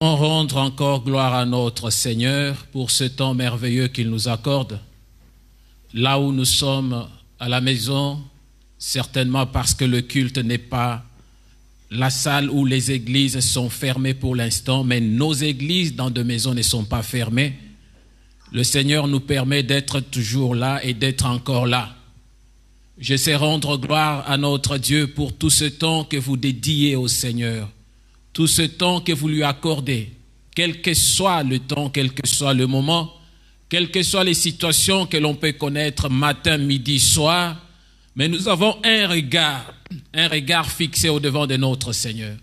On rendre encore gloire à notre Seigneur pour ce temps merveilleux qu'il nous accorde. Là où nous sommes à la maison, certainement parce que le culte n'est pas la salle où les églises sont fermées pour l'instant, mais nos églises dans de maisons ne sont pas fermées. Le Seigneur nous permet d'être toujours là et d'être encore là. Je sais rendre gloire à notre Dieu pour tout ce temps que vous dédiez au Seigneur. Tout ce temps que vous lui accordez, quel que soit le temps, quel que soit le moment, quelles que soient les situations que l'on peut connaître matin, midi, soir, mais nous avons un regard fixé au devant de notre Seigneur.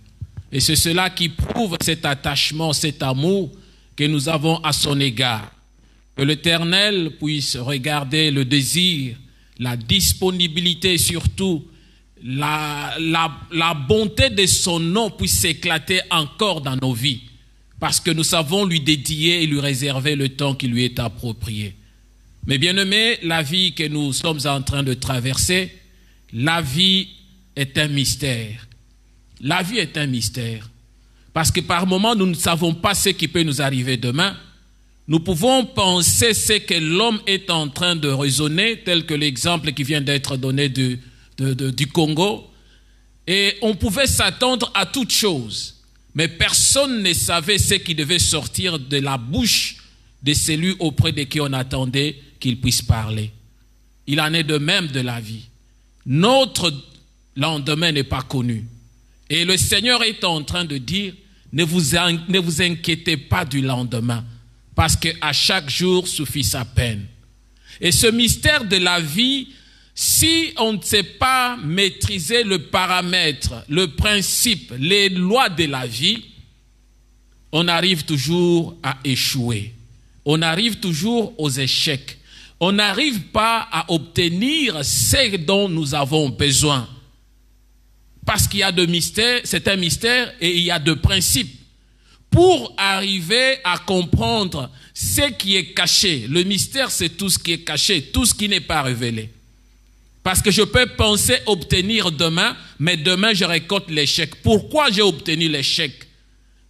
Et c'est cela qui prouve cet attachement, cet amour que nous avons à son égard. Que l'Éternel puisse regarder le désir, la disponibilité surtout, la bonté de son nom puisse s'éclater encore dans nos vies, parce que nous savons lui dédier et lui réserver le temps qui lui est approprié. Mais bien aimés, la vie que nous sommes en train de traverser, la vie est un mystère. La vie est un mystère, parce que par moments nous ne savons pas ce qui peut nous arriver demain. Nous pouvons penser ce que l'homme est en train de raisonner, tel que l'exemple qui vient d'être donné du Congo, et on pouvait s'attendre à toute chose, mais personne ne savait ce qui devait sortir de la bouche de celui auprès de qui on attendait qu'il puisse parler. Il en est de même de la vie. Notre lendemain n'est pas connu, et le Seigneur est en train de dire, ne vous inquiétez pas du lendemain, parce qu'à chaque jour suffit sa peine. Et ce mystère de la vie, si on ne sait pas maîtriser le paramètre, le principe, les lois de la vie, on arrive toujours à échouer. On arrive toujours aux échecs. On n'arrive pas à obtenir ce dont nous avons besoin. Parce qu'il y a de mystères, c'est un mystère et il y a de principes. Pour arriver à comprendre ce qui est caché, le mystère c'est tout ce qui est caché, tout ce qui n'est pas révélé. Parce que je peux penser obtenir demain, mais demain je récolte l'échec. Pourquoi j'ai obtenu l'échec?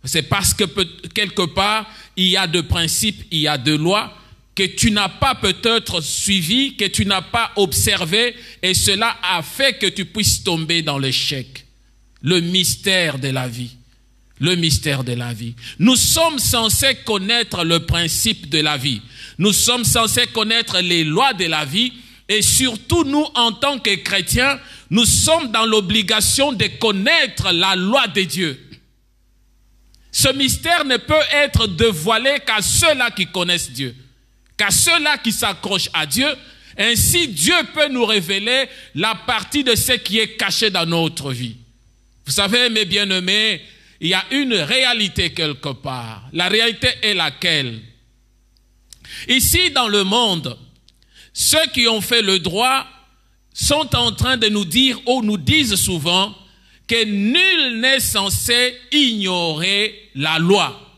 C'est parce que quelque part, il y a de principes, il y a de lois que tu n'as pas peut-être suivi, que tu n'as pas observé, et cela a fait que tu puisses tomber dans l'échec. Le mystère de la vie. Le mystère de la vie. Nous sommes censés connaître le principe de la vie. Nous sommes censés connaître les lois de la vie. Et surtout, nous, en tant que chrétiens, nous sommes dans l'obligation de connaître la loi de Dieu. Ce mystère ne peut être dévoilé qu'à ceux-là qui connaissent Dieu, qu'à ceux-là qui s'accrochent à Dieu. Ainsi, Dieu peut nous révéler la partie de ce qui est caché dans notre vie. Vous savez, mes bien-aimés, il y a une réalité quelque part. La réalité est laquelle? Ici, dans le monde, ceux qui ont fait le droit sont en train de nous dire, ou nous disent souvent, que nul n'est censé ignorer la loi.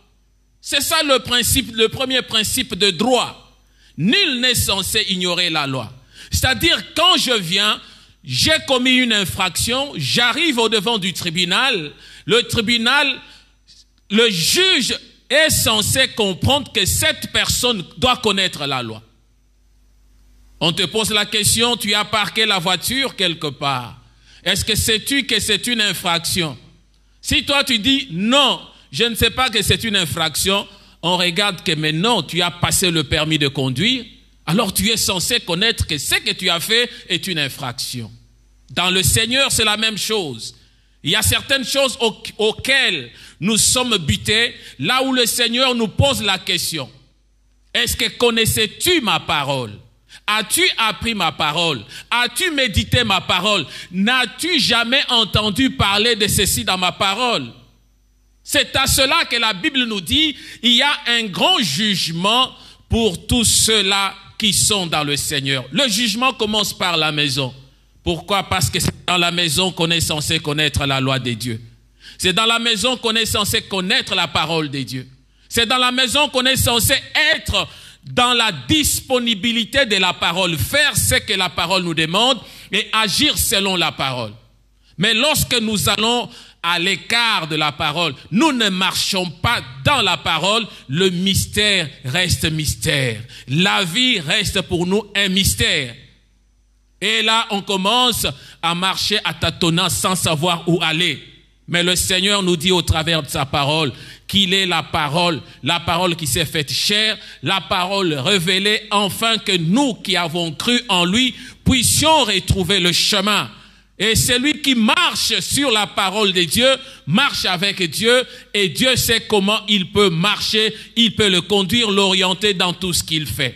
C'est ça le principe, le premier principe de droit. Nul n'est censé ignorer la loi. C'est-à-dire, quand je viens, j'ai commis une infraction, j'arrive au devant du tribunal, le tribunal, le juge est censé comprendre que cette personne doit connaître la loi. On te pose la question, tu as parqué la voiture quelque part. Est-ce que sais-tu que c'est une infraction? Si toi tu dis non, je ne sais pas que c'est une infraction, on regarde que mais non, tu as passé le permis de conduire, alors tu es censé connaître que ce que tu as fait est une infraction. Dans le Seigneur, c'est la même chose. Il y a certaines choses auxquelles nous sommes butés, là où le Seigneur nous pose la question. Est-ce que connaissais-tu ma parole? As-tu appris ma parole? As-tu médité ma parole? N'as-tu jamais entendu parler de ceci dans ma parole? C'est à cela que la Bible nous dit, il y a un grand jugement pour tous ceux-là qui sont dans le Seigneur. Le jugement commence par la maison. Pourquoi? Parce que c'est dans la maison qu'on est censé connaître la loi de Dieu. C'est dans la maison qu'on est censé connaître la parole de Dieu. C'est dans la maison qu'on est censé être dans la disponibilité de la parole, faire ce que la parole nous demande et agir selon la parole. Mais lorsque nous allons à l'écart de la parole, nous ne marchons pas dans la parole, le mystère reste mystère. La vie reste pour nous un mystère. Et là, on commence à marcher à tâtonnant sans savoir où aller. Mais le Seigneur nous dit au travers de sa parole qu'il est la parole qui s'est faite chair, la parole révélée, afin que nous qui avons cru en lui puissions retrouver le chemin. Et celui qui marche sur la parole de Dieu, marche avec Dieu, et Dieu sait comment il peut marcher, il peut le conduire, l'orienter dans tout ce qu'il fait.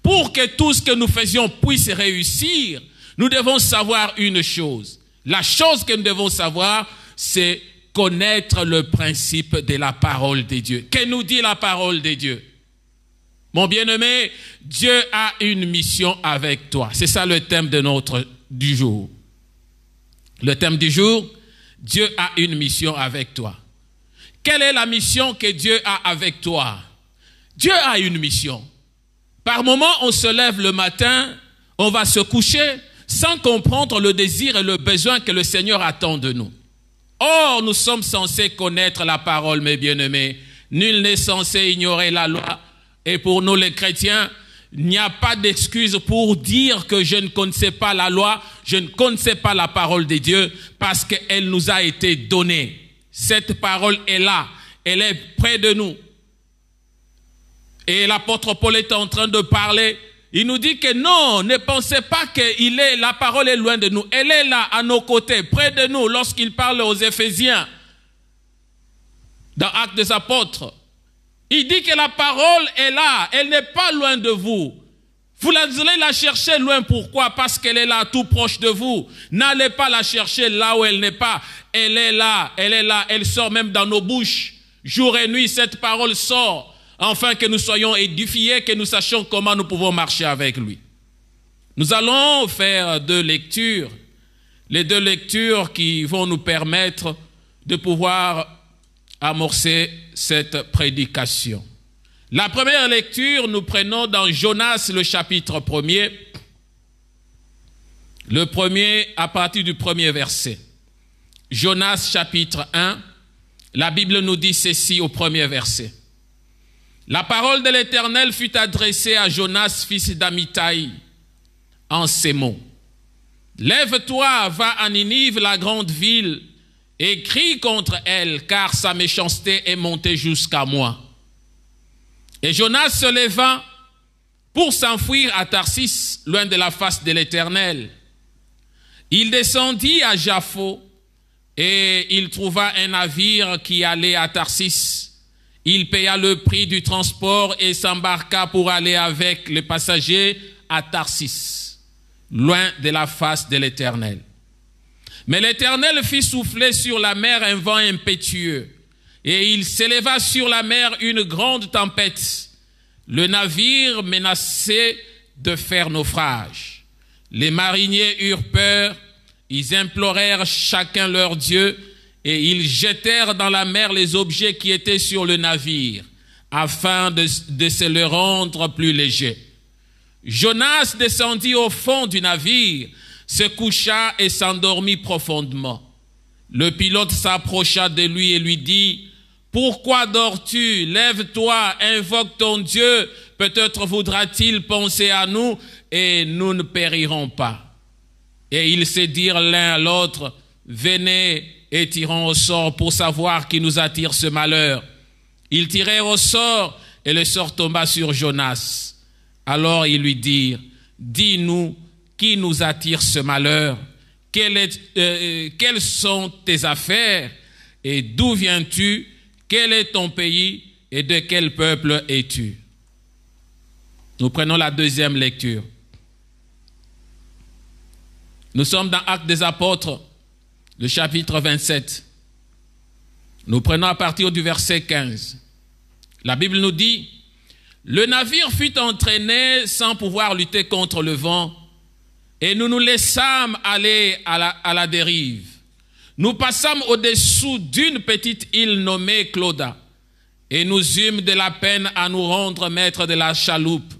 Pour que tout ce que nous faisions puisse réussir, nous devons savoir une chose. La chose que nous devons savoir, c'est connaître le principe de la parole de Dieu. Que nous dit la parole de Dieu? Mon bien-aimé, Dieu a une mission avec toi. C'est ça le thème du jour. Le thème du jour, Dieu a une mission avec toi. Quelle est la mission que Dieu a avec toi? Dieu a une mission. Par moments, on se lève le matin, on va se coucher sans comprendre le désir et le besoin que le Seigneur attend de nous. Or, nous sommes censés connaître la parole, mes bien-aimés. Nul n'est censé ignorer la loi. Et pour nous, les chrétiens, il n'y a pas d'excuse pour dire que je ne connaissais pas la loi, je ne connaissais pas la parole de Dieu, parce qu'elle nous a été donnée. Cette parole est là, elle est près de nous. Et l'apôtre Paul est en train de parler. Il nous dit que non, ne pensez pas que la parole est loin de nous. Elle est là, à nos côtés, près de nous, lorsqu'il parle aux Éphésiens, dans Actes des Apôtres. Il dit que la parole est là, elle n'est pas loin de vous. Vous allez la chercher loin, pourquoi? Parce qu'elle est là, tout proche de vous. N'allez pas la chercher là où elle n'est pas. Elle est là, elle sort même dans nos bouches. Jour et nuit, cette parole sort. Afin que nous soyons édifiés, que nous sachions comment nous pouvons marcher avec lui. Nous allons faire 2 lectures. Les 2 lectures qui vont nous permettre de pouvoir amorcer cette prédication. La première lecture, nous prenons dans Jonas, le chapitre 1er. Le premier, à partir du 1er verset. Jonas, chapitre 1. La Bible nous dit ceci au 1er verset. La parole de l'Éternel fut adressée à Jonas, fils d'Amittai, en ces mots. Lève-toi, va à Ninive, la grande ville, et crie contre elle, car sa méchanceté est montée jusqu'à moi. Et Jonas se leva pour s'enfuir à Tarsis, loin de la face de l'Éternel. Il descendit à Jaffo, et il trouva un navire qui allait à Tarsis. Il paya le prix du transport et s'embarqua pour aller avec les passagers à Tarsis, loin de la face de l'Éternel. Mais l'Éternel fit souffler sur la mer un vent impétueux, et il s'éleva sur la mer une grande tempête. Le navire menaçait de faire naufrage. Les mariniers eurent peur, ils implorèrent chacun leur Dieu, et ils jetèrent dans la mer les objets qui étaient sur le navire, afin de se le rendre plus léger. Jonas descendit au fond du navire, se coucha et s'endormit profondément. Le pilote s'approcha de lui et lui dit, « Pourquoi dors-tu? Lève-toi, invoque ton Dieu, peut-être voudra-t-il penser à nous et nous ne périrons pas. » Et ils se dirent l'un à l'autre, « Venez, et tirons au sort pour savoir qui nous attire ce malheur. » Ils tirèrent au sort, et le sort tomba sur Jonas. Alors ils lui dirent, « Dis-nous, qui nous attire ce malheur? Quelles sont tes affaires? Et d'où viens-tu? Quel est ton pays? Et de quel peuple es-tu? » Nous prenons la deuxième lecture. Nous sommes dans Actes des Apôtres, le chapitre 27. Nous prenons à partir du verset 15. La Bible nous dit, « Le navire fut entraîné sans pouvoir lutter contre le vent, et nous nous laissâmes aller à la dérive. Nous passâmes au-dessous d'une petite île nommée Clauda, et nous eûmes de la peine à nous rendre maîtres de la chaloupe.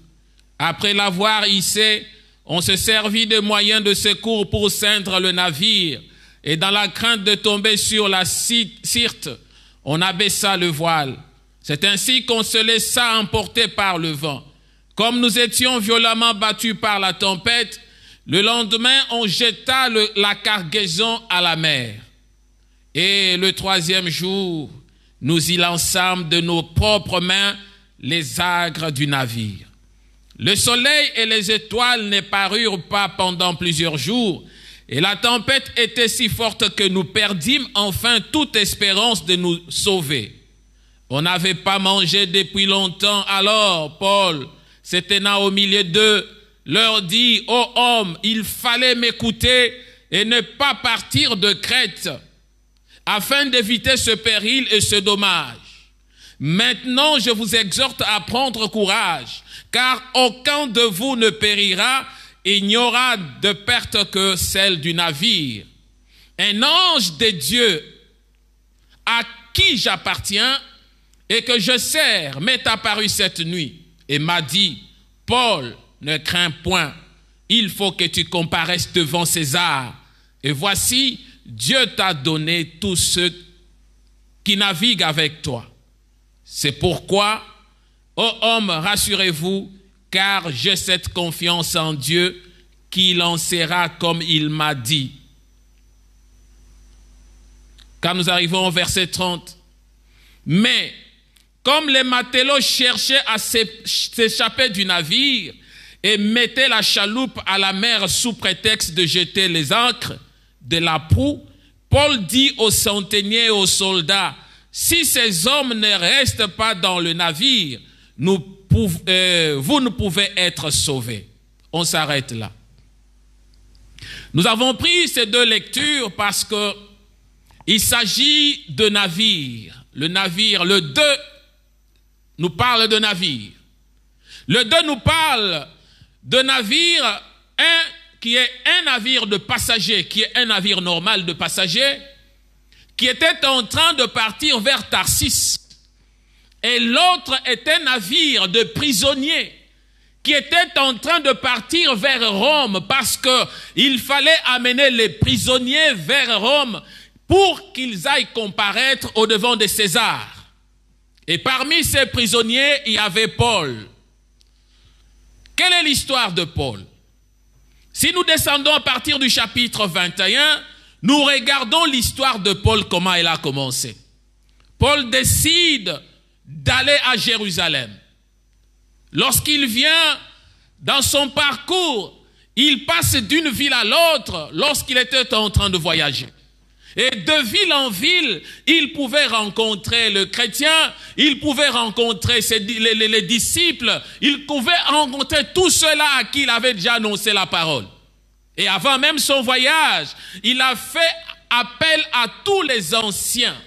Après l'avoir hissée, on se servit de moyens de secours pour ceindre le navire, et dans la crainte de tomber sur la Syrte, on abaissa le voile. C'est ainsi qu'on se laissa emporter par le vent. Comme nous étions violemment battus par la tempête, le lendemain, on jeta la cargaison à la mer. Et le troisième jour, nous y lançâmes de nos propres mains les agres du navire. Le soleil et les étoiles ne parurent pas pendant plusieurs jours, et la tempête était si forte que nous perdîmes enfin toute espérance de nous sauver. On n'avait pas mangé depuis longtemps, alors Paul, se tenant au milieu d'eux, leur dit: « Ô hommes, il fallait m'écouter et ne pas partir de Crète, afin d'éviter ce péril et ce dommage. Maintenant, je vous exhorte à prendre courage, car aucun de vous ne périra, et il n'y aura de perte que celle du navire. Un ange de Dieu à qui j'appartiens et que je sers m'est apparu cette nuit et m'a dit: Paul, ne crains point, il faut que tu comparaisses devant César. Et voici, Dieu t'a donné tous ceux qui naviguent avec toi. C'est pourquoi, ô hommes, rassurez-vous, car j'ai cette confiance en Dieu qu'il en sera comme il m'a dit. » Quand nous arrivons au verset 30, « Mais, comme les matelots cherchaient à s'échapper du navire et mettaient la chaloupe à la mer sous prétexte de jeter les ancres de la proue, Paul dit aux centeniers et aux soldats: « Si ces hommes ne restent pas dans le navire, vous ne pouvez être sauvés. » On s'arrête là. Nous avons pris ces deux lectures parce que il s'agit de navire. Le navire, le 2 nous parle de navire. Le 2 nous parle de navire, qui est un navire de passagers, qui est un navire normal de passagers, qui était en train de partir vers Tarsis. Et l'autre est un navire de prisonniers qui était en train de partir vers Rome parce qu'il fallait amener les prisonniers vers Rome pour qu'ils aillent comparaître au devant de César. Et parmi ces prisonniers, il y avait Paul. Quelle est l'histoire de Paul? Si nous descendons à partir du chapitre 21, nous regardons l'histoire de Paul, comment elle a commencé. Paul décide d'aller à Jérusalem. Lorsqu'il vient dans son parcours, il passe d'une ville à l'autre lorsqu'il était en train de voyager. Et de ville en ville, il pouvait rencontrer le chrétien, il pouvait rencontrer les disciples, il pouvait rencontrer tous ceux-là à qui il avait déjà annoncé la parole. Et avant même son voyage, il a fait appel à tous les anciens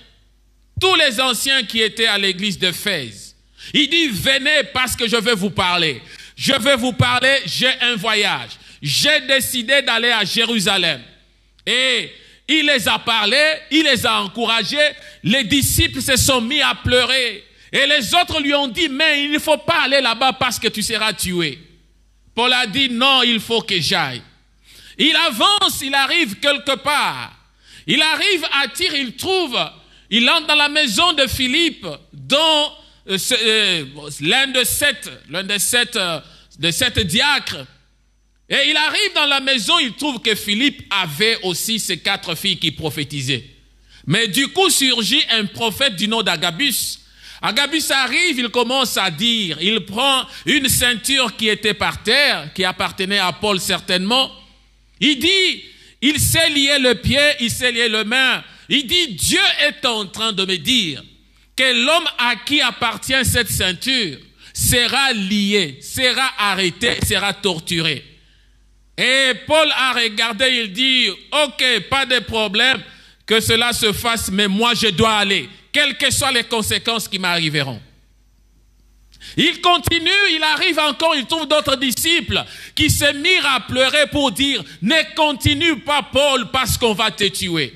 qui étaient à l'église d'Éphèse. Il dit: venez parce que je vais vous parler. Je vais vous parler, j'ai un voyage. J'ai décidé d'aller à Jérusalem. Et il les a parlé, il les a encouragés. Les disciples se sont mis à pleurer. Et les autres lui ont dit: mais il ne faut pas aller là-bas parce que tu seras tué. Paul a dit: non, il faut que j'aille. Il avance, il arrive quelque part. Il arrive à Tyr, il entre dans la maison de Philippe, dont l'un de sept diacres. Et il arrive dans la maison, il trouve que Philippe avait aussi ses 4 filles qui prophétisaient. Mais du coup surgit un prophète du nom d'Agabus. Agabus arrive, il commence à dire, il prend une ceinture qui était par terre, qui appartenait à Paul certainement. Il dit, il s'est lié le pied, il s'est lié le main. Il dit: Dieu est en train de me dire que l'homme à qui appartient cette ceinture sera lié, sera arrêté, sera torturé. Et Paul a regardé, il dit: ok, pas de problème que cela se fasse, mais moi je dois aller, quelles que soient les conséquences qui m'arriveront. Il continue, il arrive encore, il trouve d'autres disciples qui se mirent à pleurer pour dire: ne continue pas Paul parce qu'on va te tuer.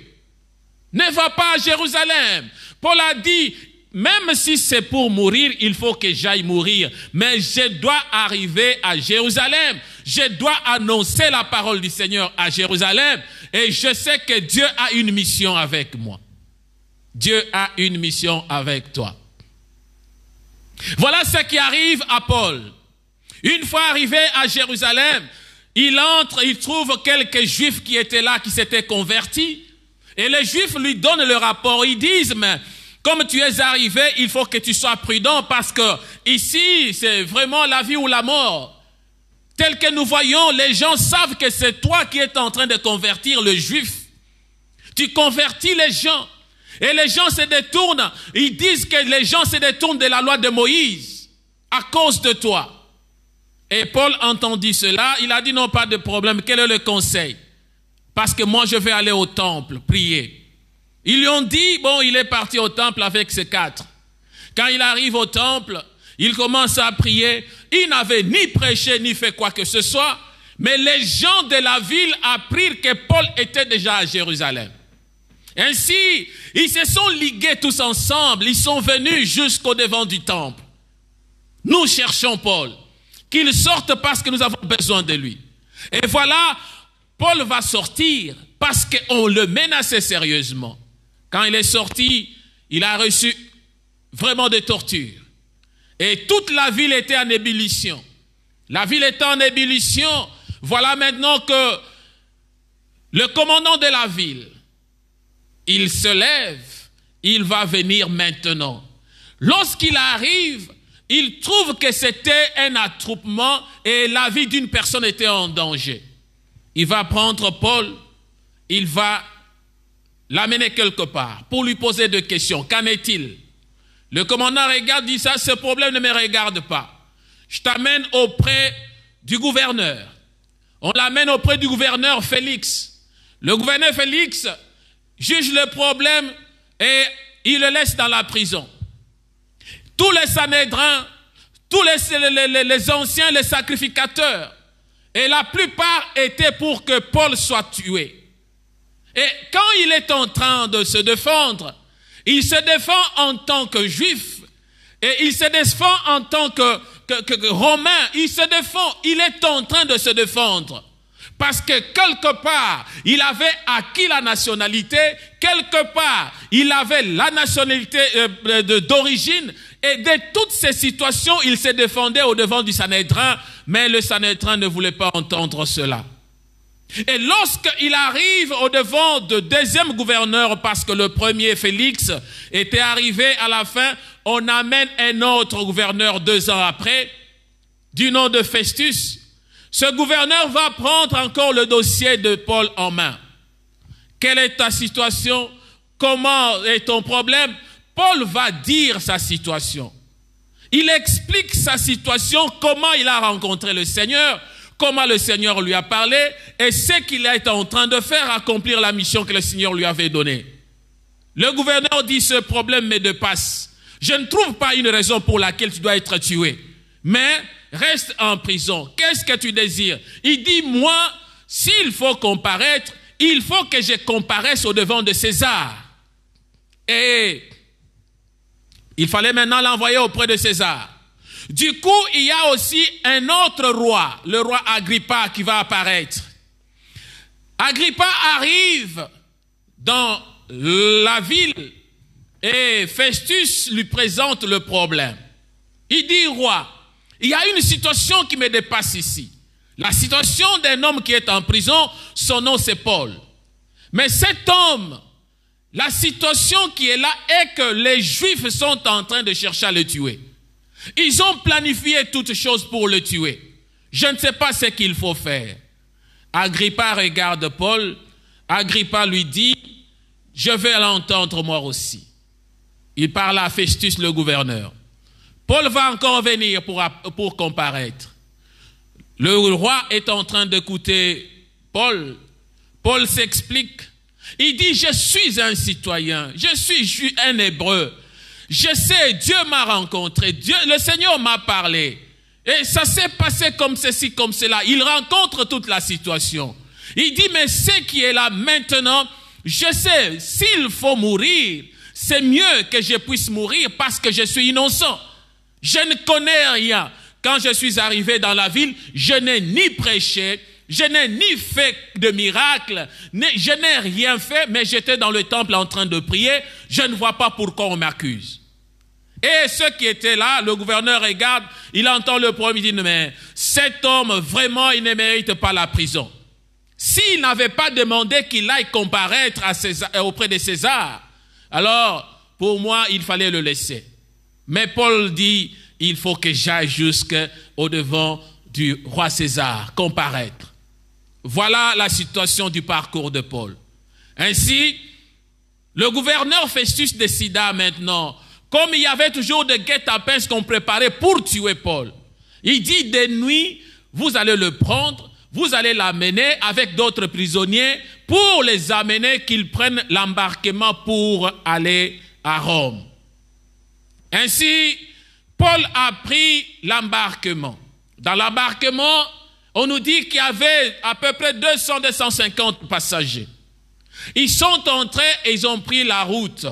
Ne va pas à Jérusalem. Paul a dit: même si c'est pour mourir, il faut que j'aille mourir. Mais je dois arriver à Jérusalem. Je dois annoncer la parole du Seigneur à Jérusalem. Et je sais que Dieu a une mission avec moi. Dieu a une mission avec toi. Voilà ce qui arrive à Paul. Une fois arrivé à Jérusalem, il entre, il trouve quelques Juifs qui étaient là, qui s'étaient convertis. Et les Juifs lui donnent le rapport. Ils disent, mais comme tu es arrivé, il faut que tu sois prudent parce que ici, c'est vraiment la vie ou la mort. Tel que nous voyons, les gens savent que c'est toi qui es en train de convertir le Juif. Tu convertis les gens. Et les gens se détournent. Ils disent que les gens se détournent de la loi de Moïse à cause de toi. Et Paul entendit cela. Il a dit non, pas de problème. Quel est le conseil? Parce que moi, je vais aller au temple, prier. Ils lui ont dit, bon, il est parti au temple avec ses 4. Quand il arrive au temple, il commence à prier. Il n'avait ni prêché, ni fait quoi que ce soit. Mais les gens de la ville apprirent que Paul était déjà à Jérusalem. Ainsi, ils se sont ligués tous ensemble. Ils sont venus jusqu'au devant du temple. Nous cherchons Paul. Qu'il sorte parce que nous avons besoin de lui. Et voilà, Paul va sortir parce qu'on le menaçait sérieusement. Quand il est sorti, il a reçu vraiment des tortures. Et toute la ville était en ébullition. La ville était en ébullition. Voilà maintenant que le commandant de la ville, il se lève, il va venir maintenant. Lorsqu'il arrive, il trouve que c'était un attroupement et la vie d'une personne était en danger. Il va prendre Paul, il va l'amener quelque part pour lui poser des questions. Qu'en est-il? Le commandant regarde, dit ça, ce problème ne me regarde pas. Je t'amène auprès du gouverneur. On l'amène auprès du gouverneur Félix. Le gouverneur Félix juge le problème et il le laisse dans la prison. Tous les Sanhédrins, tous les anciens, les sacrificateurs, et la plupart étaient pour que Paul soit tué. Et quand il est en train de se défendre, il se défend en tant que juif, et il se défend en tant que romain, il se défend, il est en train de se défendre. Parce que quelque part, il avait acquis la nationalité, quelque part, il avait la nationalité d'origine, et de toutes ces situations, il se défendait au devant du Sanhédrin, mais le Sanhédrin ne voulait pas entendre cela. Et lorsqu'il arrive au devant du deuxième gouverneur, parce que le premier, Félix, était arrivé à la fin, on amène un autre gouverneur 2 ans après, du nom de Festus. Ce gouverneur va prendre encore le dossier de Paul en main. Quelle est ta situation? Comment est ton problème? Paul va dire sa situation. Il explique sa situation, comment il a rencontré le Seigneur, comment le Seigneur lui a parlé et ce qu'il est en train de faire, accomplir la mission que le Seigneur lui avait donnée. Le gouverneur dit, ce problème me dépasse. Je ne trouve pas une raison pour laquelle tu dois être tué. Mais reste en prison. Qu'est-ce que tu désires? Il dit, moi, s'il faut comparaître, il faut que je comparaisse au devant de César. Et il fallait maintenant l'envoyer auprès de César. Du coup, il y a aussi un autre roi, le roi Agrippa, qui va apparaître. Agrippa arrive dans la ville et Festus lui présente le problème. Il dit, roi, il y a une situation qui me dépasse ici. La situation d'un homme qui est en prison, son nom c'est Paul. Mais cet homme, la situation qui est là est que les Juifs sont en train de chercher à le tuer. Ils ont planifié toutes choses pour le tuer. Je ne sais pas ce qu'il faut faire. Agrippa regarde Paul. Agrippa lui dit, je vais l'entendre moi aussi. Il parle à Festus le gouverneur. Paul va encore venir pour comparaître. Le roi est en train d'écouter Paul. Paul s'explique. Il dit, je suis un citoyen, je suis un Hébreu. Je sais, Dieu m'a rencontré, le Seigneur m'a parlé. Et ça s'est passé comme ceci, comme cela. Il rencontre toute la situation. Il dit, mais ce qui est là maintenant, je sais, s'il faut mourir, c'est mieux que je puisse mourir parce que je suis innocent. Je ne connais rien. Quand je suis arrivé dans la ville, je n'ai ni prêché, je n'ai ni fait de miracle, je n'ai rien fait, mais j'étais dans le temple en train de prier. Je ne vois pas pourquoi on m'accuse. Et ceux qui étaient là, le gouverneur regarde, il entend le problème, il dit, mais cet homme, vraiment, il ne mérite pas la prison. S'il n'avait pas demandé qu'il aille comparaître auprès de César, alors, pour moi, il fallait le laisser. Mais Paul dit, il faut que j'aille jusqu'au devant du roi César, comparaître. Voilà la situation du parcours de Paul. Ainsi, le gouverneur Festus décida maintenant, comme il y avait toujours des guet-apens qu'on préparait pour tuer Paul, il dit, de nuit, vous allez le prendre, vous allez l'amener avec d'autres prisonniers pour les amener qu'ils prennent l'embarquement pour aller à Rome. Ainsi, Paul a pris l'embarquement. Dans l'embarquement, on nous dit qu'il y avait à peu près 200-250 passagers. Ils sont entrés et ils ont pris la route.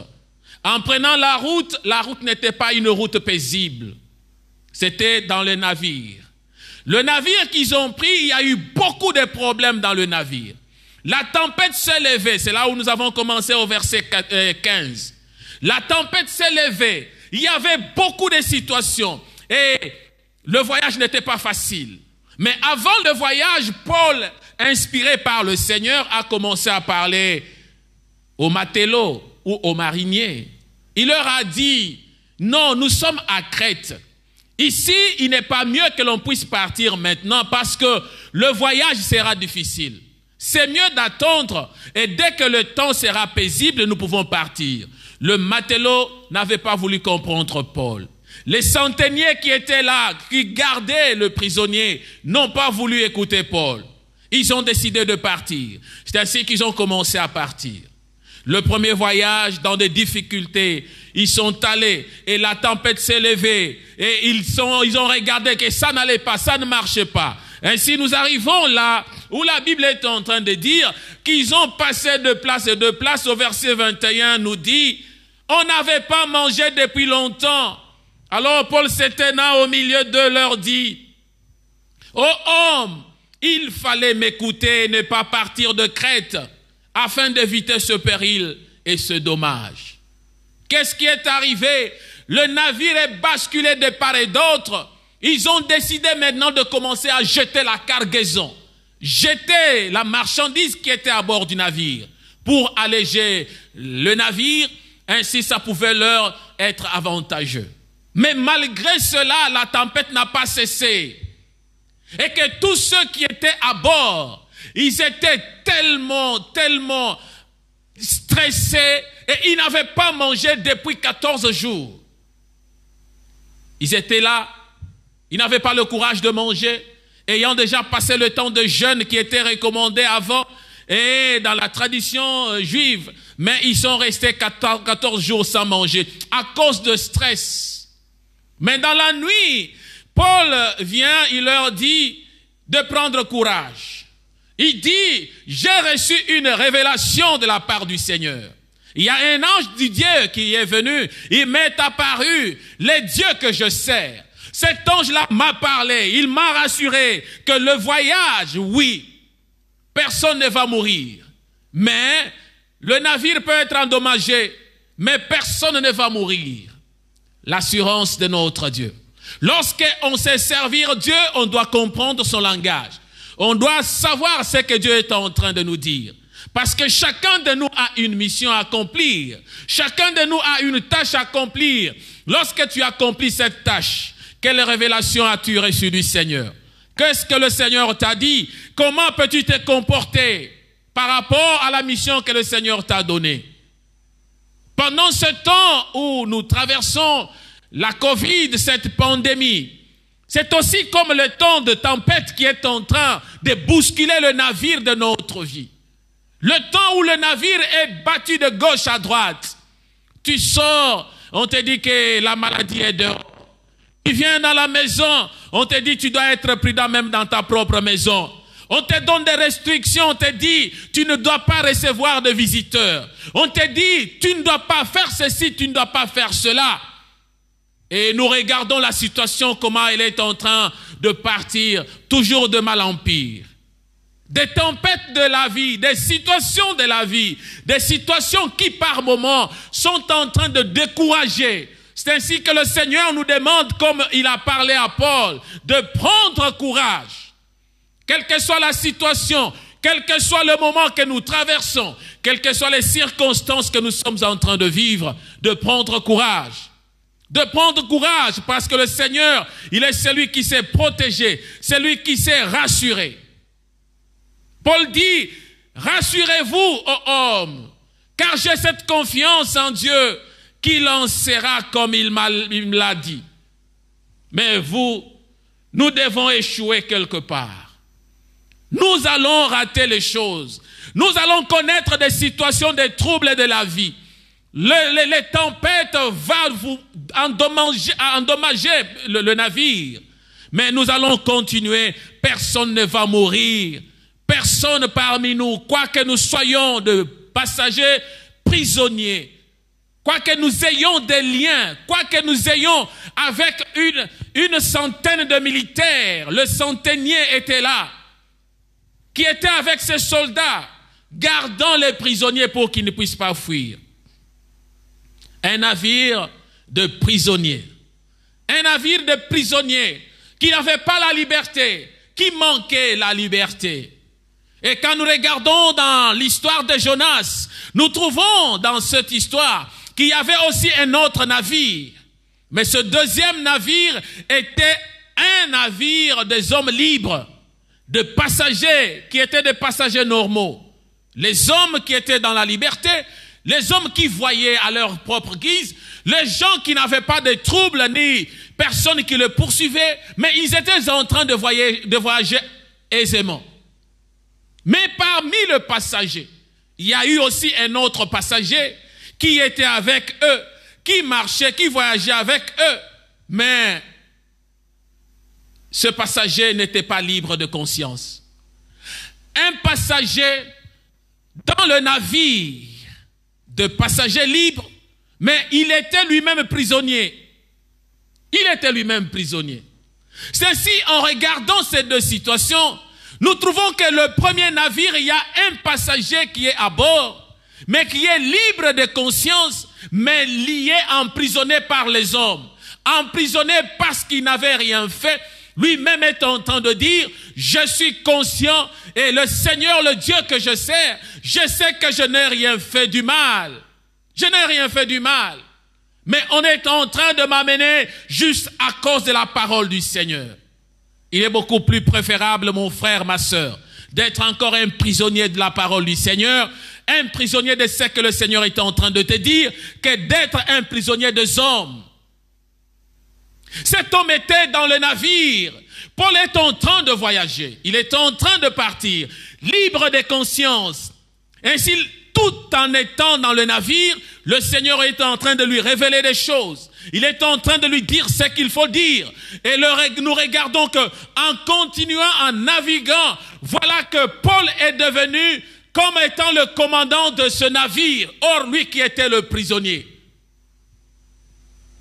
En prenant la route n'était pas une route paisible. C'était dans le navire. Le navire qu'ils ont pris, il y a eu beaucoup de problèmes dans le navire. La tempête s'est levée, c'est là où nous avons commencé au verset 15. La tempête s'est levée, il y avait beaucoup de situations et le voyage n'était pas facile. Mais avant le voyage, Paul, inspiré par le Seigneur, a commencé à parler aux matelots ou aux mariniers. Il leur a dit, non, nous sommes à Crète. Ici, il n'est pas mieux que l'on puisse partir maintenant parce que le voyage sera difficile. C'est mieux d'attendre et dès que le temps sera paisible, nous pouvons partir. Le matelot n'avait pas voulu comprendre Paul. Les centeniers qui étaient là, qui gardaient le prisonnier, n'ont pas voulu écouter Paul. Ils ont décidé de partir. C'est ainsi qu'ils ont commencé à partir. Le premier voyage, dans des difficultés, ils sont allés et la tempête s'est levée et ils ont regardé que ça n'allait pas, ça ne marchait pas. Ainsi, nous arrivons là où la Bible est en train de dire qu'ils ont passé de place et de place. Au verset 21 nous dit, on n'avait pas mangé depuis longtemps. Alors Paul s'éteignant au milieu d'eux leur dit, ô homme, il fallait m'écouter et ne pas partir de Crète afin d'éviter ce péril et ce dommage. Qu'est-ce qui est arrivé? Le navire est basculé de part et d'autre. Ils ont décidé maintenant de commencer à jeter la cargaison, jeter la marchandise qui était à bord du navire pour alléger le navire. Ainsi, ça pouvait leur être avantageux. Mais malgré cela, la tempête n'a pas cessé. Et que tous ceux qui étaient à bord, ils étaient tellement stressés et ils n'avaient pas mangé depuis 14 jours. Ils étaient là, ils n'avaient pas le courage de manger, ayant déjà passé le temps de jeûne qui était recommandé avant et dans la tradition juive. Mais ils sont restés 14 jours sans manger à cause de stress. Mais dans la nuit, Paul vient, il leur dit de prendre courage. Il dit, j'ai reçu une révélation de la part du Seigneur. Il y a un ange du Dieu qui est venu, il m'est apparu, les dieux que je sers. Cet ange-là m'a parlé, il m'a rassuré que le voyage, oui, personne ne va mourir. Mais le navire peut être endommagé, mais personne ne va mourir. L'assurance de notre Dieu. Lorsqu'on sait servir Dieu, on doit comprendre son langage. On doit savoir ce que Dieu est en train de nous dire. Parce que chacun de nous a une mission à accomplir. Chacun de nous a une tâche à accomplir. Lorsque tu accomplis cette tâche, quelle révélation as-tu reçue du Seigneur? Qu'est-ce que le Seigneur t'a dit? Comment peux-tu te comporter par rapport à la mission que le Seigneur t'a donnée? Pendant ce temps où nous traversons la Covid, cette pandémie, c'est aussi comme le temps de tempête qui est en train de bousculer le navire de notre vie. Le temps où le navire est battu de gauche à droite. Tu sors, on te dit que la maladie est dehors. Tu viens dans la maison, on te dit que tu dois être prudent même dans ta propre maison. On te donne des restrictions, on te dit, tu ne dois pas recevoir de visiteurs. On te dit, tu ne dois pas faire ceci, tu ne dois pas faire cela. Et nous regardons la situation, comment elle est en train de partir, toujours de mal en pire. Des tempêtes de la vie, des situations de la vie, des situations qui par moments sont en train de décourager. C'est ainsi que le Seigneur nous demande, comme il a parlé à Paul, de prendre courage. Quelle que soit la situation, quel que soit le moment que nous traversons, quelles que soient les circonstances que nous sommes en train de vivre, de prendre courage. De prendre courage parce que le Seigneur, il est celui qui s'est protégé, celui qui s'est rassuré. Paul dit, rassurez-vous, ô hommes, car j'ai cette confiance en Dieu qu'il en sera comme il me l'a dit. Mais vous, nous devons échouer quelque part. Nous allons rater les choses. Nous allons connaître des situations, des troubles de la vie. Les tempêtes vont vous endommager le navire. Mais nous allons continuer. Personne ne va mourir. Personne parmi nous, quoique nous soyons de passagers prisonniers, quoique nous ayons des liens, quoique nous ayons avec une centaine de militaires, le centenier était là, qui était avec ses soldats, gardant les prisonniers pour qu'ils ne puissent pas fuir. Un navire de prisonniers. Un navire de prisonniers qui n'avait pas la liberté, qui manquait la liberté. Et quand nous regardons dans l'histoire de Jonas, nous trouvons dans cette histoire qu'il y avait aussi un autre navire. Mais ce deuxième navire était un navire des hommes libres, de passagers qui étaient des passagers normaux. Les hommes qui étaient dans la liberté, les hommes qui voyaient à leur propre guise, les gens qui n'avaient pas de troubles ni personne qui le poursuivait, mais ils étaient en train de voyager aisément. Mais parmi le passager, il y a eu aussi un autre passager qui était avec eux, qui marchait, qui voyageait avec eux. Mais ce passager n'était pas libre de conscience. Un passager dans le navire de passagers libres, mais il était lui-même prisonnier. Il était lui-même prisonnier. C'est ainsi, en regardant ces deux situations, nous trouvons que le premier navire, il y a un passager qui est à bord, mais qui est libre de conscience, mais lié, emprisonné par les hommes. Emprisonné parce qu'il n'avait rien fait. Lui-même est en train de dire, je suis conscient et le Seigneur, le Dieu que je sers, je sais que je n'ai rien fait du mal. Je n'ai rien fait du mal. Mais on est en train de m'amener juste à cause de la parole du Seigneur. Il est beaucoup plus préférable, mon frère, ma sœur, d'être encore un prisonnier de la parole du Seigneur, un prisonnier de ce que le Seigneur est en train de te dire, que d'être un prisonnier des hommes. Cet homme était dans le navire. Paul est en train de voyager. Il est en train de partir, libre de conscience. Ainsi, tout en étant dans le navire, le Seigneur est en train de lui révéler des choses. Il est en train de lui dire ce qu'il faut dire. Et nous regardons que, en continuant, en naviguant, voilà que Paul est devenu comme étant le commandant de ce navire. Or, lui qui était le prisonnier.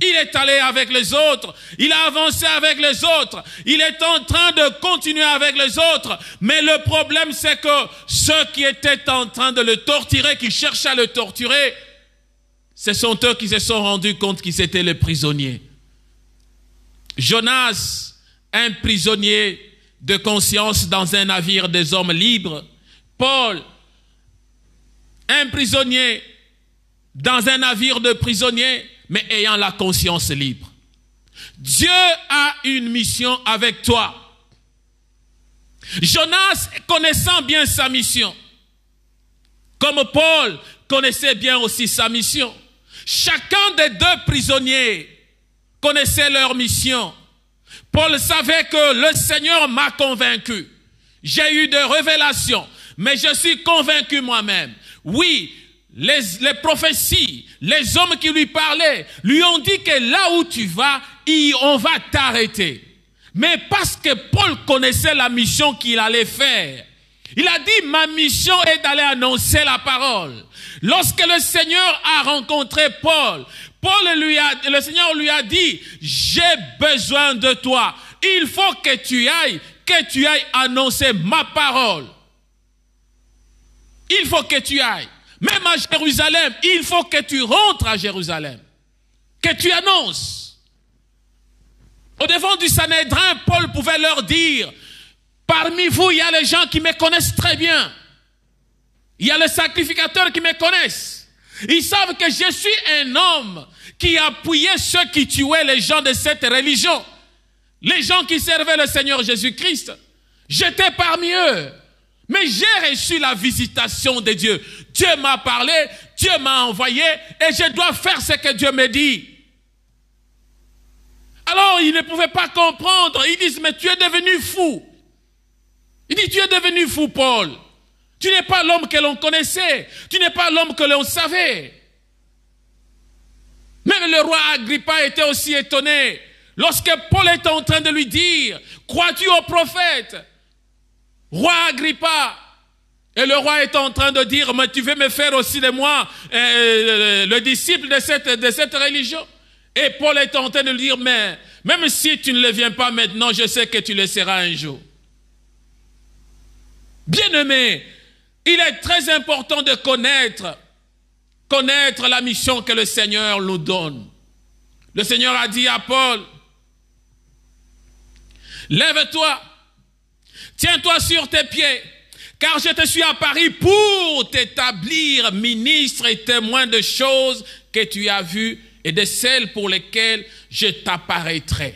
Il est allé avec les autres, il a avancé avec les autres, il est en train de continuer avec les autres. Mais le problème, c'est que ceux qui étaient en train de le torturer, qui cherchaient à le torturer, ce sont eux qui se sont rendus compte qu'ils étaient les prisonniers. Jonas, un prisonnier de conscience dans un navire des hommes libres. Paul, un prisonnier dans un navire de prisonniers, mais ayant la conscience libre. Dieu a une mission avec toi. Jonas, connaissant bien sa mission, comme Paul connaissait bien aussi sa mission, chacun des deux prisonniers connaissait leur mission. Paul savait que le Seigneur m'a convaincu. J'ai eu des révélations, mais je suis convaincu moi-même. Oui, les prophéties, les hommes qui lui parlaient, lui ont dit que là où tu vas, on va t'arrêter. Mais parce que Paul connaissait la mission qu'il allait faire, il a dit, ma mission est d'aller annoncer la parole. Lorsque le Seigneur a rencontré Paul, le Seigneur lui a dit, j'ai besoin de toi. Il faut que tu ailles annoncer ma parole. Il faut que tu ailles. Même à Jérusalem, il faut que tu rentres à Jérusalem. Que tu annonces. Au devant du Sanhédrin, Paul pouvait leur dire, parmi vous, il y a les gens qui me connaissent très bien. Il y a les sacrificateurs qui me connaissent. Ils savent que je suis un homme qui appuyait ceux qui tuaient les gens de cette religion. Les gens qui servaient le Seigneur Jésus-Christ. J'étais parmi eux. Mais j'ai reçu la visitation de Dieu. Dieu m'a parlé, Dieu m'a envoyé et je dois faire ce que Dieu me dit. Alors, ils ne pouvaient pas comprendre. Ils disent, mais tu es devenu fou. Il dit, tu es devenu fou, Paul. Tu n'es pas l'homme que l'on connaissait. Tu n'es pas l'homme que l'on savait. Même le roi Agrippa était aussi étonné. Lorsque Paul est en train de lui dire, crois-tu au prophète? Roi Agrippa. Et le roi est en train de dire, mais tu veux me faire aussi de moi le disciple de cette religion? Et Paul est en train de lui dire, mais même si tu ne le viens pas maintenant, je sais que tu le seras un jour. Bien-aimé, il est très important de connaître la mission que le Seigneur nous donne. Le Seigneur a dit à Paul, lève-toi, tiens-toi sur tes pieds, car je te suis apparu pour t'établir ministre et témoin de choses que tu as vues et de celles pour lesquelles je t'apparaîtrai.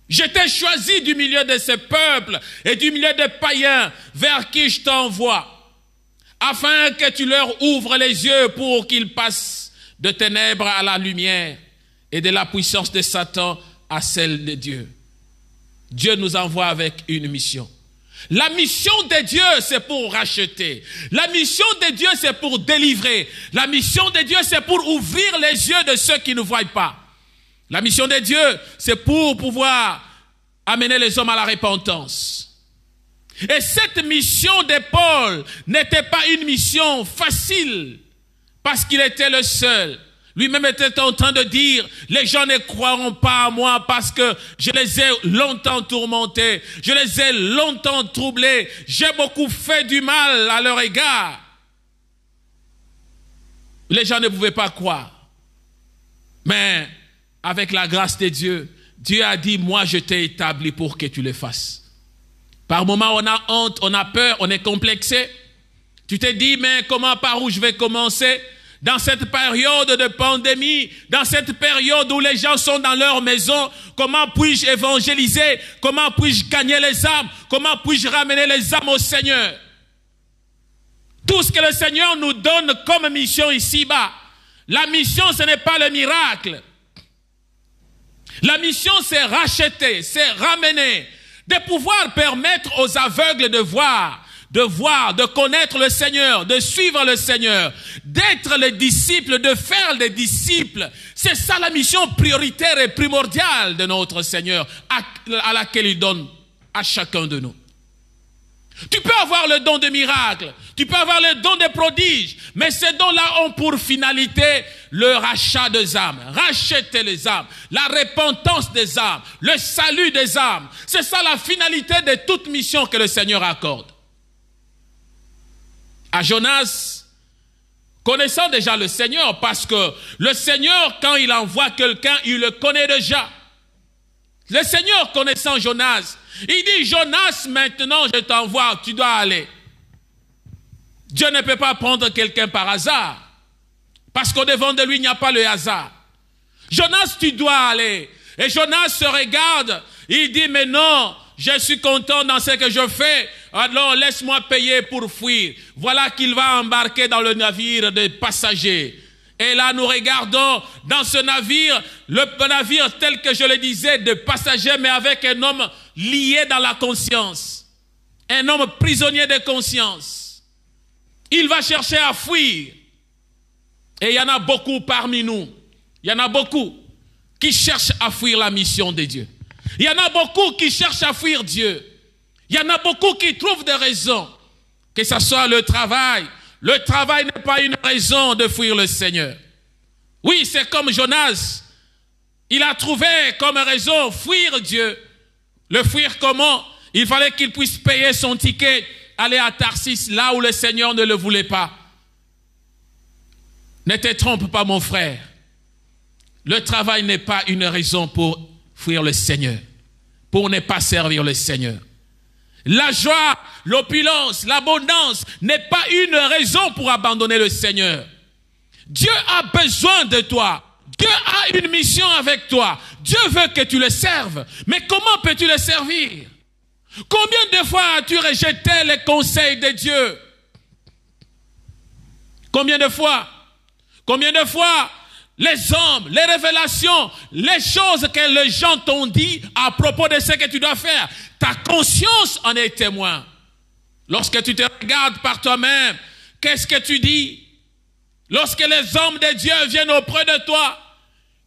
Je t'ai choisi du milieu de ce peuple et du milieu des païens vers qui je t'envoie, afin que tu leur ouvres les yeux pour qu'ils passent de ténèbres à la lumière et de la puissance de Satan à celle de Dieu. Dieu nous envoie avec une mission. La mission de Dieu, c'est pour racheter. La mission de Dieu, c'est pour délivrer. La mission de Dieu, c'est pour ouvrir les yeux de ceux qui ne voient pas. La mission de Dieu, c'est pour pouvoir amener les hommes à la repentance. Et cette mission de Paul n'était pas une mission facile, parce qu'il était le seul. Lui-même était en train de dire, les gens ne croiront pas à moi parce que je les ai longtemps tourmentés, je les ai longtemps troublés, j'ai beaucoup fait du mal à leur égard. Les gens ne pouvaient pas croire. Mais avec la grâce de Dieu, Dieu a dit, moi je t'ai établi pour que tu le fasses. Par moments on a honte, on a peur, on est complexé. Tu te dis, mais comment, par où je vais commencer? Dans cette période de pandémie, dans cette période où les gens sont dans leur maison, comment puis-je évangéliser? Comment puis-je gagner les âmes? Comment puis-je ramener les âmes au Seigneur? Tout ce que le Seigneur nous donne comme mission ici-bas, la mission ce n'est pas le miracle. La mission c'est racheter, c'est ramener, de pouvoir permettre aux aveugles de voir, de connaître le Seigneur, de suivre le Seigneur, d'être les disciples, de faire les disciples. C'est ça la mission prioritaire et primordiale de notre Seigneur, à laquelle il donne à chacun de nous. Tu peux avoir le don de miracle, tu peux avoir le don de prodige, mais ces dons-là ont pour finalité le rachat des âmes, racheter les âmes, la repentance des âmes, le salut des âmes. C'est ça la finalité de toute mission que le Seigneur accorde. À Jonas, connaissant déjà le Seigneur, parce que le Seigneur, quand il envoie quelqu'un, il le connaît déjà. Le Seigneur connaissant Jonas, il dit, Jonas, maintenant je t'envoie, tu dois aller. Dieu ne peut pas prendre quelqu'un par hasard, parce qu'au devant de lui, il n'y a pas le hasard. Jonas, tu dois aller. Et Jonas se regarde, il dit, mais non, je suis content dans ce que je fais, alors laisse-moi payer pour fuir. Voilà qu'il va embarquer dans le navire des passagers. Et là, nous regardons dans ce navire, le navire tel que je le disais, de passagers, mais avec un homme lié dans la conscience. Un homme prisonnier de conscience. Il va chercher à fuir. Et il y en a beaucoup parmi nous. Il y en a beaucoup qui cherchent à fuir la mission de Dieu. Il y en a beaucoup qui cherchent à fuir Dieu. Il y en a beaucoup qui trouvent des raisons. Que ce soit le travail. Le travail n'est pas une raison de fuir le Seigneur. Oui, c'est comme Jonas. Il a trouvé comme raison fuir Dieu. Le fuir comment? Il fallait qu'il puisse payer son ticket, aller à Tarsis, là où le Seigneur ne le voulait pas. Ne te trompe pas, mon frère. Le travail n'est pas une raison pour fuir le Seigneur, pour ne pas servir le Seigneur. La joie, l'opulence, l'abondance n'est pas une raison pour abandonner le Seigneur. Dieu a besoin de toi. Dieu a une mission avec toi. Dieu veut que tu le serves. Mais comment peux-tu le servir? Combien de fois as-tu rejeté les conseils de Dieu? Combien de fois? Combien de fois les hommes, les révélations, les choses que les gens t'ont dit à propos de ce que tu dois faire, ta conscience en est témoin. Lorsque tu te regardes par toi-même, qu'est-ce que tu dis? Lorsque les hommes de Dieu viennent auprès de toi,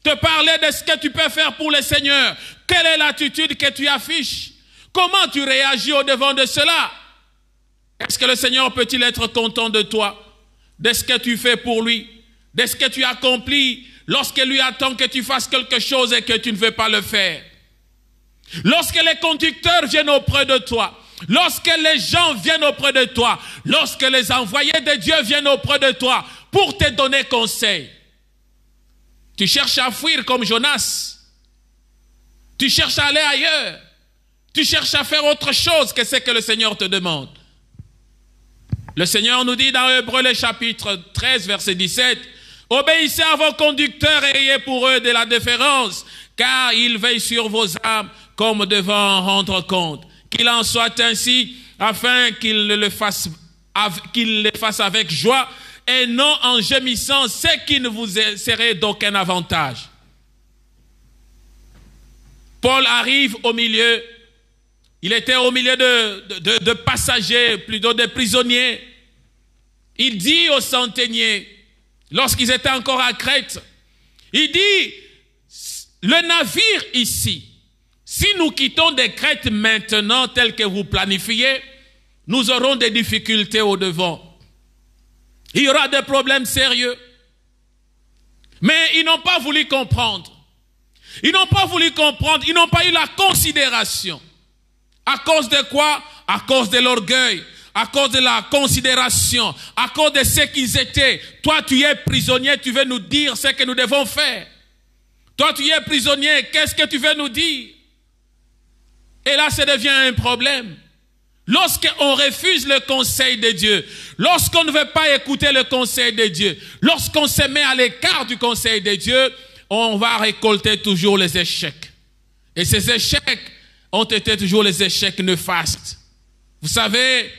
te parler de ce que tu peux faire pour le Seigneur, quelle est l'attitude que tu affiches? Comment tu réagis au-devant de cela? Est-ce que le Seigneur peut-il être content de toi, de ce que tu fais pour lui, de ce que tu accomplis, lorsque lui attend que tu fasses quelque chose et que tu ne veux pas le faire? Lorsque les conducteurs viennent auprès de toi, lorsque les gens viennent auprès de toi, lorsque les envoyés de Dieu viennent auprès de toi pour te donner conseil, tu cherches à fuir comme Jonas. Tu cherches à aller ailleurs. Tu cherches à faire autre chose que ce que le Seigneur te demande. Le Seigneur nous dit dans Hébreux le chapitre 13, verset 17, « Obéissez à vos conducteurs et ayez pour eux de la déférence, car ils veillent sur vos âmes comme devant en rendre compte. Qu'il en soit ainsi, afin qu'ils le fassent avec joie, et non en gémissant, ce qui ne vous serait d'aucun avantage. » Paul arrive au milieu. Il était au milieu de passagers, plutôt de prisonniers. Il dit aux centeniers, lorsqu'ils étaient encore à Crète, il dit, le navire ici, si nous quittons de Crète maintenant tel que vous planifiez, nous aurons des difficultés au devant. Il y aura des problèmes sérieux. Mais ils n'ont pas voulu comprendre. Ils n'ont pas voulu comprendre, ils n'ont pas eu la considération. À cause de quoi? À cause de l'orgueil, à cause de la considération, à cause de ce qu'ils étaient. Toi, tu es prisonnier, tu veux nous dire ce que nous devons faire. Toi, tu es prisonnier, qu'est-ce que tu veux nous dire? Et là, ça devient un problème. Lorsqu'on refuse le conseil de Dieu, lorsqu'on ne veut pas écouter le conseil de Dieu, lorsqu'on se met à l'écart du conseil de Dieu, on va récolter toujours les échecs. Et ces échecs ont été toujours les échecs néfastes. Vous savez,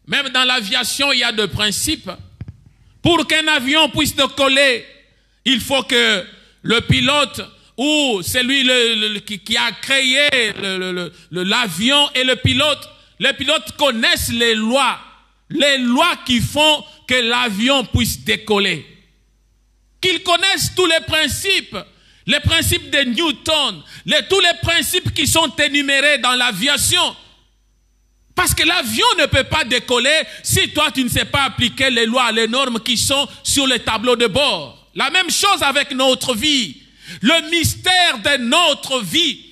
même dans l'aviation, il y a des principes. Pour qu'un avion puisse décoller, il faut que le pilote ou celui qui a créé l'avion et le pilote connaissent les lois qui font que l'avion puisse décoller. Qu'ils connaissent tous les principes de Newton, tous les principes qui sont énumérés dans l'aviation. Parce que l'avion ne peut pas décoller si toi tu ne sais pas appliquer les lois, les normes qui sont sur le tableau de bord. La même chose avec notre vie. Le mystère de notre vie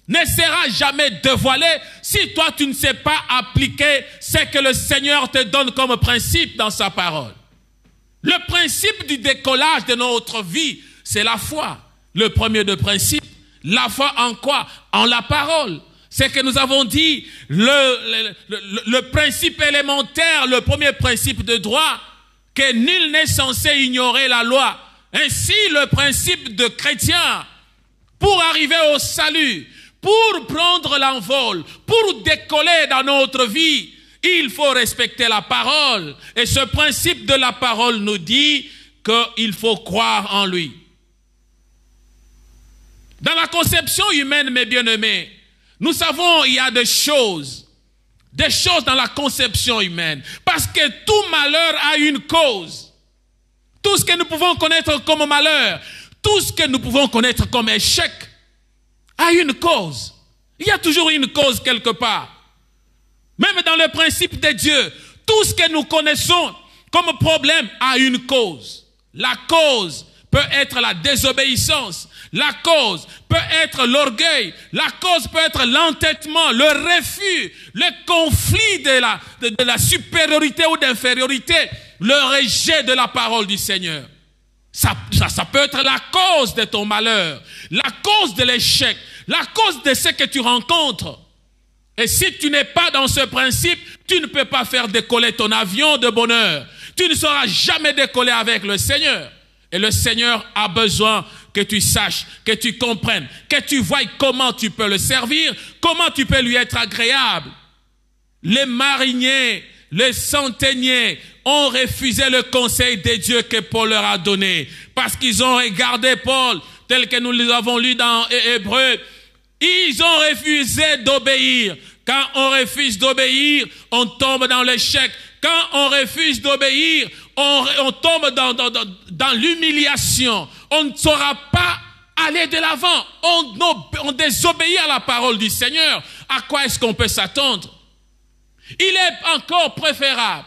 ne sera jamais dévoilé si toi tu ne sais pas appliquer ce que le Seigneur te donne comme principe dans sa parole. Le principe du décollage de notre vie, c'est la foi. Le premier de principe, la foi en quoi? En la parole. C'est que nous avons dit, le principe élémentaire, le premier principe de droit, que nul n'est censé ignorer la loi. Ainsi, le principe de chrétien, pour arriver au salut, pour prendre l'envol, pour décoller dans notre vie, il faut respecter la parole. Et ce principe de la parole nous dit qu'il faut croire en lui. Dans la conception humaine, mes bien-aimés, nous savons qu'il y a des choses dans la conception humaine. Parce que tout malheur a une cause. Tout ce que nous pouvons connaître comme malheur, tout ce que nous pouvons connaître comme échec, a une cause. Il y a toujours une cause quelque part. Même dans le principe de Dieu, tout ce que nous connaissons comme problème a une cause. La cause peut être la désobéissance. La cause peut être l'orgueil. La cause peut être l'entêtement, le refus, le conflit de la supériorité ou d'infériorité, le rejet de la parole du Seigneur. Ça peut être la cause de ton malheur, la cause de l'échec, la cause de ce que tu rencontres. Et si tu n'es pas dans ce principe, tu ne peux pas faire décoller ton avion de bonheur. Tu ne sauras jamais décoller avec le Seigneur. Et le Seigneur a besoin que tu saches, que tu comprennes, que tu voies comment tu peux le servir, comment tu peux lui être agréable. Les mariniers, les centeniers ont refusé le conseil de Dieu que Paul leur a donné. Parce qu'ils ont regardé Paul, tel que nous l'avons lu dans Hébreux. Ils ont refusé d'obéir. Quand on refuse d'obéir, on tombe dans l'échec. Quand on refuse d'obéir, on tombe dans l'humiliation. On ne saura pas aller de l'avant. On désobéit à la parole du Seigneur. À quoi est-ce qu'on peut s'attendre? Il est encore préférable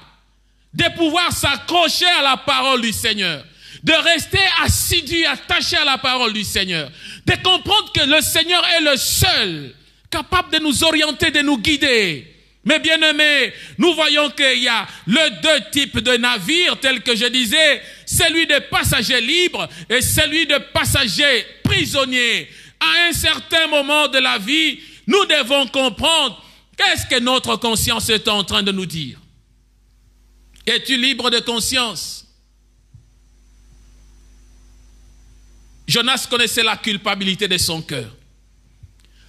de pouvoir s'accrocher à la parole du Seigneur, de rester assidu, attaché à la parole du Seigneur, de comprendre que le Seigneur est le seul capable de nous orienter, de nous guider. Mais bien aimés, nous voyons qu'il y a les deux types de navires, tels que je disais, celui de passagers libres et celui de passagers prisonniers. À un certain moment de la vie, nous devons comprendre qu'est-ce que notre conscience est en train de nous dire. Es-tu libre de conscience? Jonas connaissait la culpabilité de son cœur.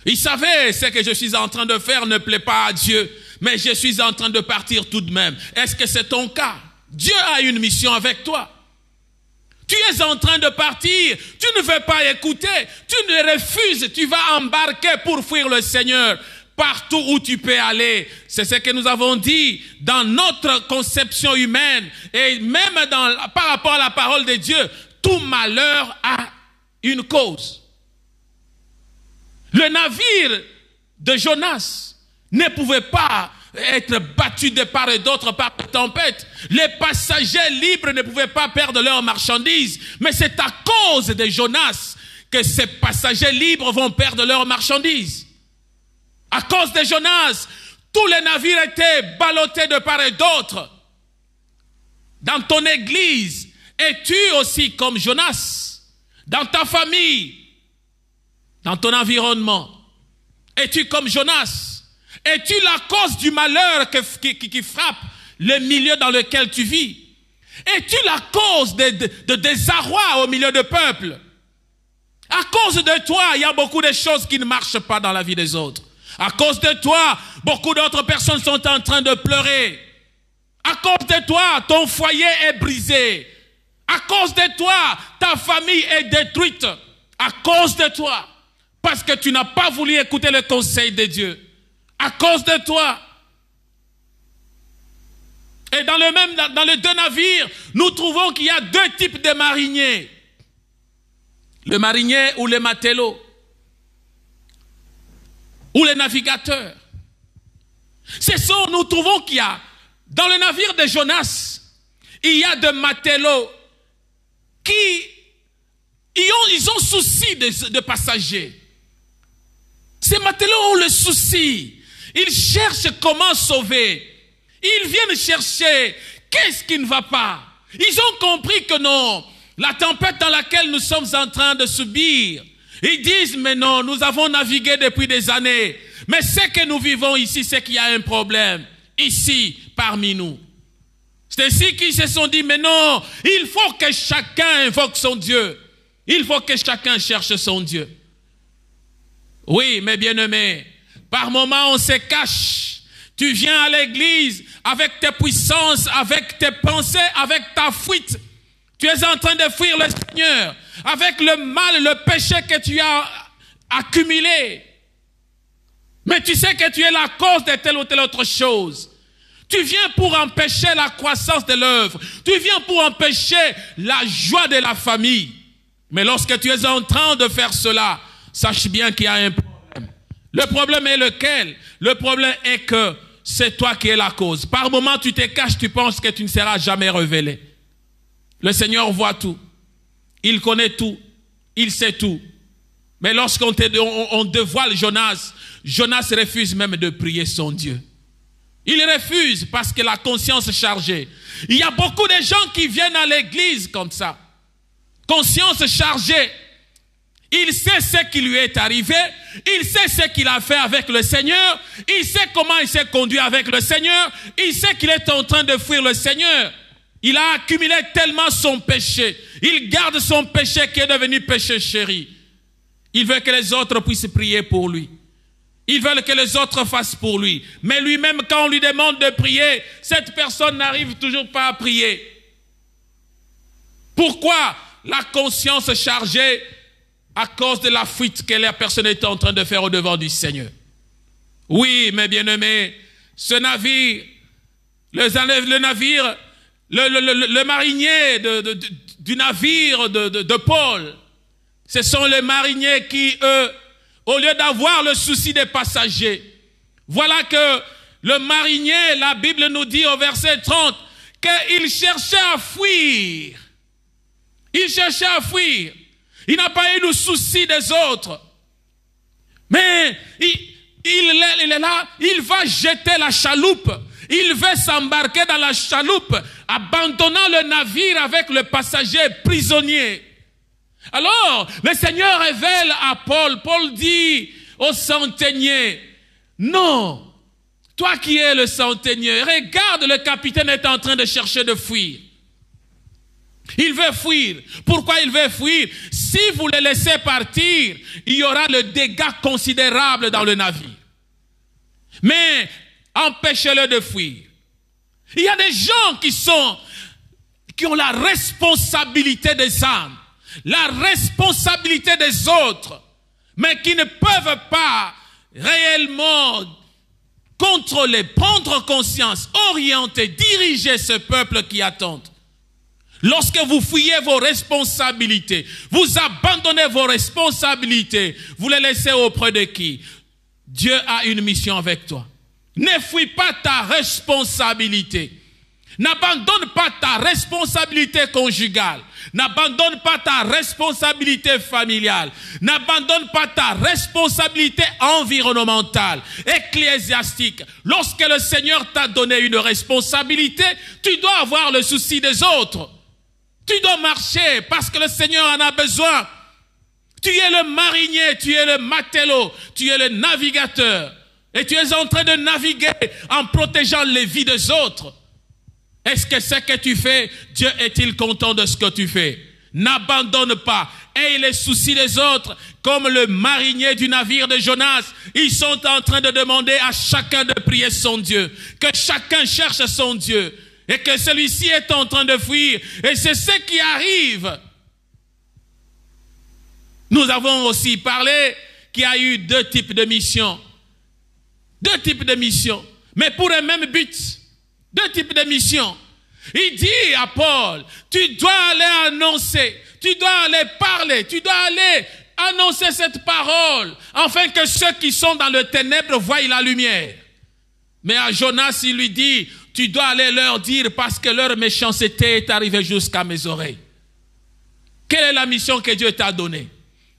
Il savait ce que je suis en train de faire ne plaît pas à Dieu, mais je suis en train de partir tout de même. Est-ce que c'est ton cas? Dieu a une mission avec toi. Tu es en train de partir, tu ne veux pas écouter, tu ne refuses, tu vas embarquer pour fuir le Seigneur. Partout où tu peux aller, c'est ce que nous avons dit dans notre conception humaine et même par rapport à la parole de Dieu, tout malheur a une cause. Le navire de Jonas ne pouvait pas être battu de part et d'autre par la tempête. Les passagers libres ne pouvaient pas perdre leurs marchandises, mais c'est à cause de Jonas que ces passagers libres vont perdre leurs marchandises. À cause de Jonas, tous les navires étaient ballottés de part et d'autre. Dans ton église, es-tu aussi comme Jonas? Dans ta famille, dans ton environnement, es-tu comme Jonas? Es-tu la cause du malheur qui frappe le milieu dans lequel tu vis? Es-tu la cause de désarroi au milieu de peuple? À cause de toi, il y a beaucoup de choses qui ne marchent pas dans la vie des autres. À cause de toi, beaucoup d'autres personnes sont en train de pleurer. À cause de toi, ton foyer est brisé. À cause de toi, ta famille est détruite. À cause de toi, parce que tu n'as pas voulu écouter le conseil de Dieu. À cause de toi. Et dans les deux navires, nous trouvons qu'il y a deux types de mariniers. Le marinier ou le matelot. Ou les navigateurs. Nous trouvons qu'il y a, dans le navire de Jonas, il y a des matelots ils ont souci de passagers. Ces matelots ont le souci. Ils cherchent comment sauver. Ils viennent chercher qu'est-ce qui ne va pas. Ils ont compris que non, la tempête dans laquelle nous sommes en train de subir, ils disent, mais non, nous avons navigué depuis des années. Mais ce que nous vivons ici, c'est qu'il y a un problème. Ici, parmi nous. C'est ainsi qu'ils se sont dit, mais non, il faut que chacun invoque son Dieu. Il faut que chacun cherche son Dieu. Oui, mes bien-aimés, par moments on se cache. Tu viens à l'église avec tes puissances, avec tes pensées, avec ta fuite. Tu es en train de fuir le Seigneur avec le mal, le péché que tu as accumulé. Mais tu sais que tu es la cause de telle ou telle autre chose. Tu viens pour empêcher la croissance de l'œuvre. Tu viens pour empêcher la joie de la famille. Mais lorsque tu es en train de faire cela, sache bien qu'il y a un problème. Le problème est lequel? Le problème est que c'est toi qui es la cause. Par moments, tu te caches, tu penses que tu ne seras jamais révélé. Le Seigneur voit tout. Il connaît tout. Il sait tout. Mais lorsqu'on dévoile Jonas, Jonas refuse même de prier son Dieu. Il refuse parce que la conscience est chargée. Il y a beaucoup de gens qui viennent à l'église comme ça. Conscience chargée. Il sait ce qui lui est arrivé. Il sait ce qu'il a fait avec le Seigneur. Il sait comment il s'est conduit avec le Seigneur. Il sait qu'il est en train de fuir le Seigneur. Il a accumulé tellement son péché. Il garde son péché qui est devenu péché chéri. Il veut que les autres puissent prier pour lui. Il veut que les autres fassent pour lui. Mais lui-même, quand on lui demande de prier, cette personne n'arrive toujours pas à prier. Pourquoi? La conscience chargée à cause de la fuite que la personne est en train de faire au-devant du Seigneur. Oui, mes bien-aimés, ce navire, le marinier du navire de Paul, ce sont les mariniers qui, eux, au lieu d'avoir le souci des passagers, voilà que le marinier, la Bible nous dit au verset 30, qu'il cherchait à fuir. Il cherchait à fuir. Il n'a pas eu le souci des autres. Mais il est là, il va jeter la chaloupe. Il veut s'embarquer dans la chaloupe, abandonnant le navire avec le passager prisonnier. Alors, le Seigneur révèle à Paul. Paul dit au centenier, non, toi qui es le centenier, regarde, le capitaine est en train de chercher de fuir. Il veut fuir. Pourquoi il veut fuir? Si vous le laissez partir, il y aura le dégât considérable dans le navire. Mais empêchez-le de fuir. Il y a des gens qui ont la responsabilité des âmes, la responsabilité des autres, mais qui ne peuvent pas réellement contrôler, prendre conscience, orienter, diriger ce peuple qui attend. Lorsque vous fuyez vos responsabilités, vous abandonnez vos responsabilités, vous les laissez auprès de qui? Dieu a une mission avec toi. Ne fuis pas ta responsabilité. N'abandonne pas ta responsabilité conjugale. N'abandonne pas ta responsabilité familiale. N'abandonne pas ta responsabilité environnementale, ecclésiastique. Lorsque le Seigneur t'a donné une responsabilité, tu dois avoir le souci des autres. Tu dois marcher parce que le Seigneur en a besoin. Tu es le marinier, tu es le matelot, tu es le navigateur. Et tu es en train de naviguer en protégeant les vies des autres. Est-ce que ce que tu fais, Dieu est-il content de ce que tu fais? N'abandonne pas. Aie les soucis des autres. Comme le marinier du navire de Jonas, ils sont en train de demander à chacun de prier son Dieu. Que chacun cherche son Dieu. Et que celui-ci est en train de fuir. Et c'est ce qui arrive. Nous avons aussi parlé qu'il y a eu deux types de missions. Deux types de missions. Mais pour le même but. Deux types de missions. Il dit à Paul, tu dois aller annoncer, tu dois aller parler, tu dois aller annoncer cette parole, afin que ceux qui sont dans le ténèbre voient la lumière. Mais à Jonas, il lui dit, tu dois aller leur dire parce que leur méchanceté est arrivée jusqu'à mes oreilles. Quelle est la mission que Dieu t'a donnée?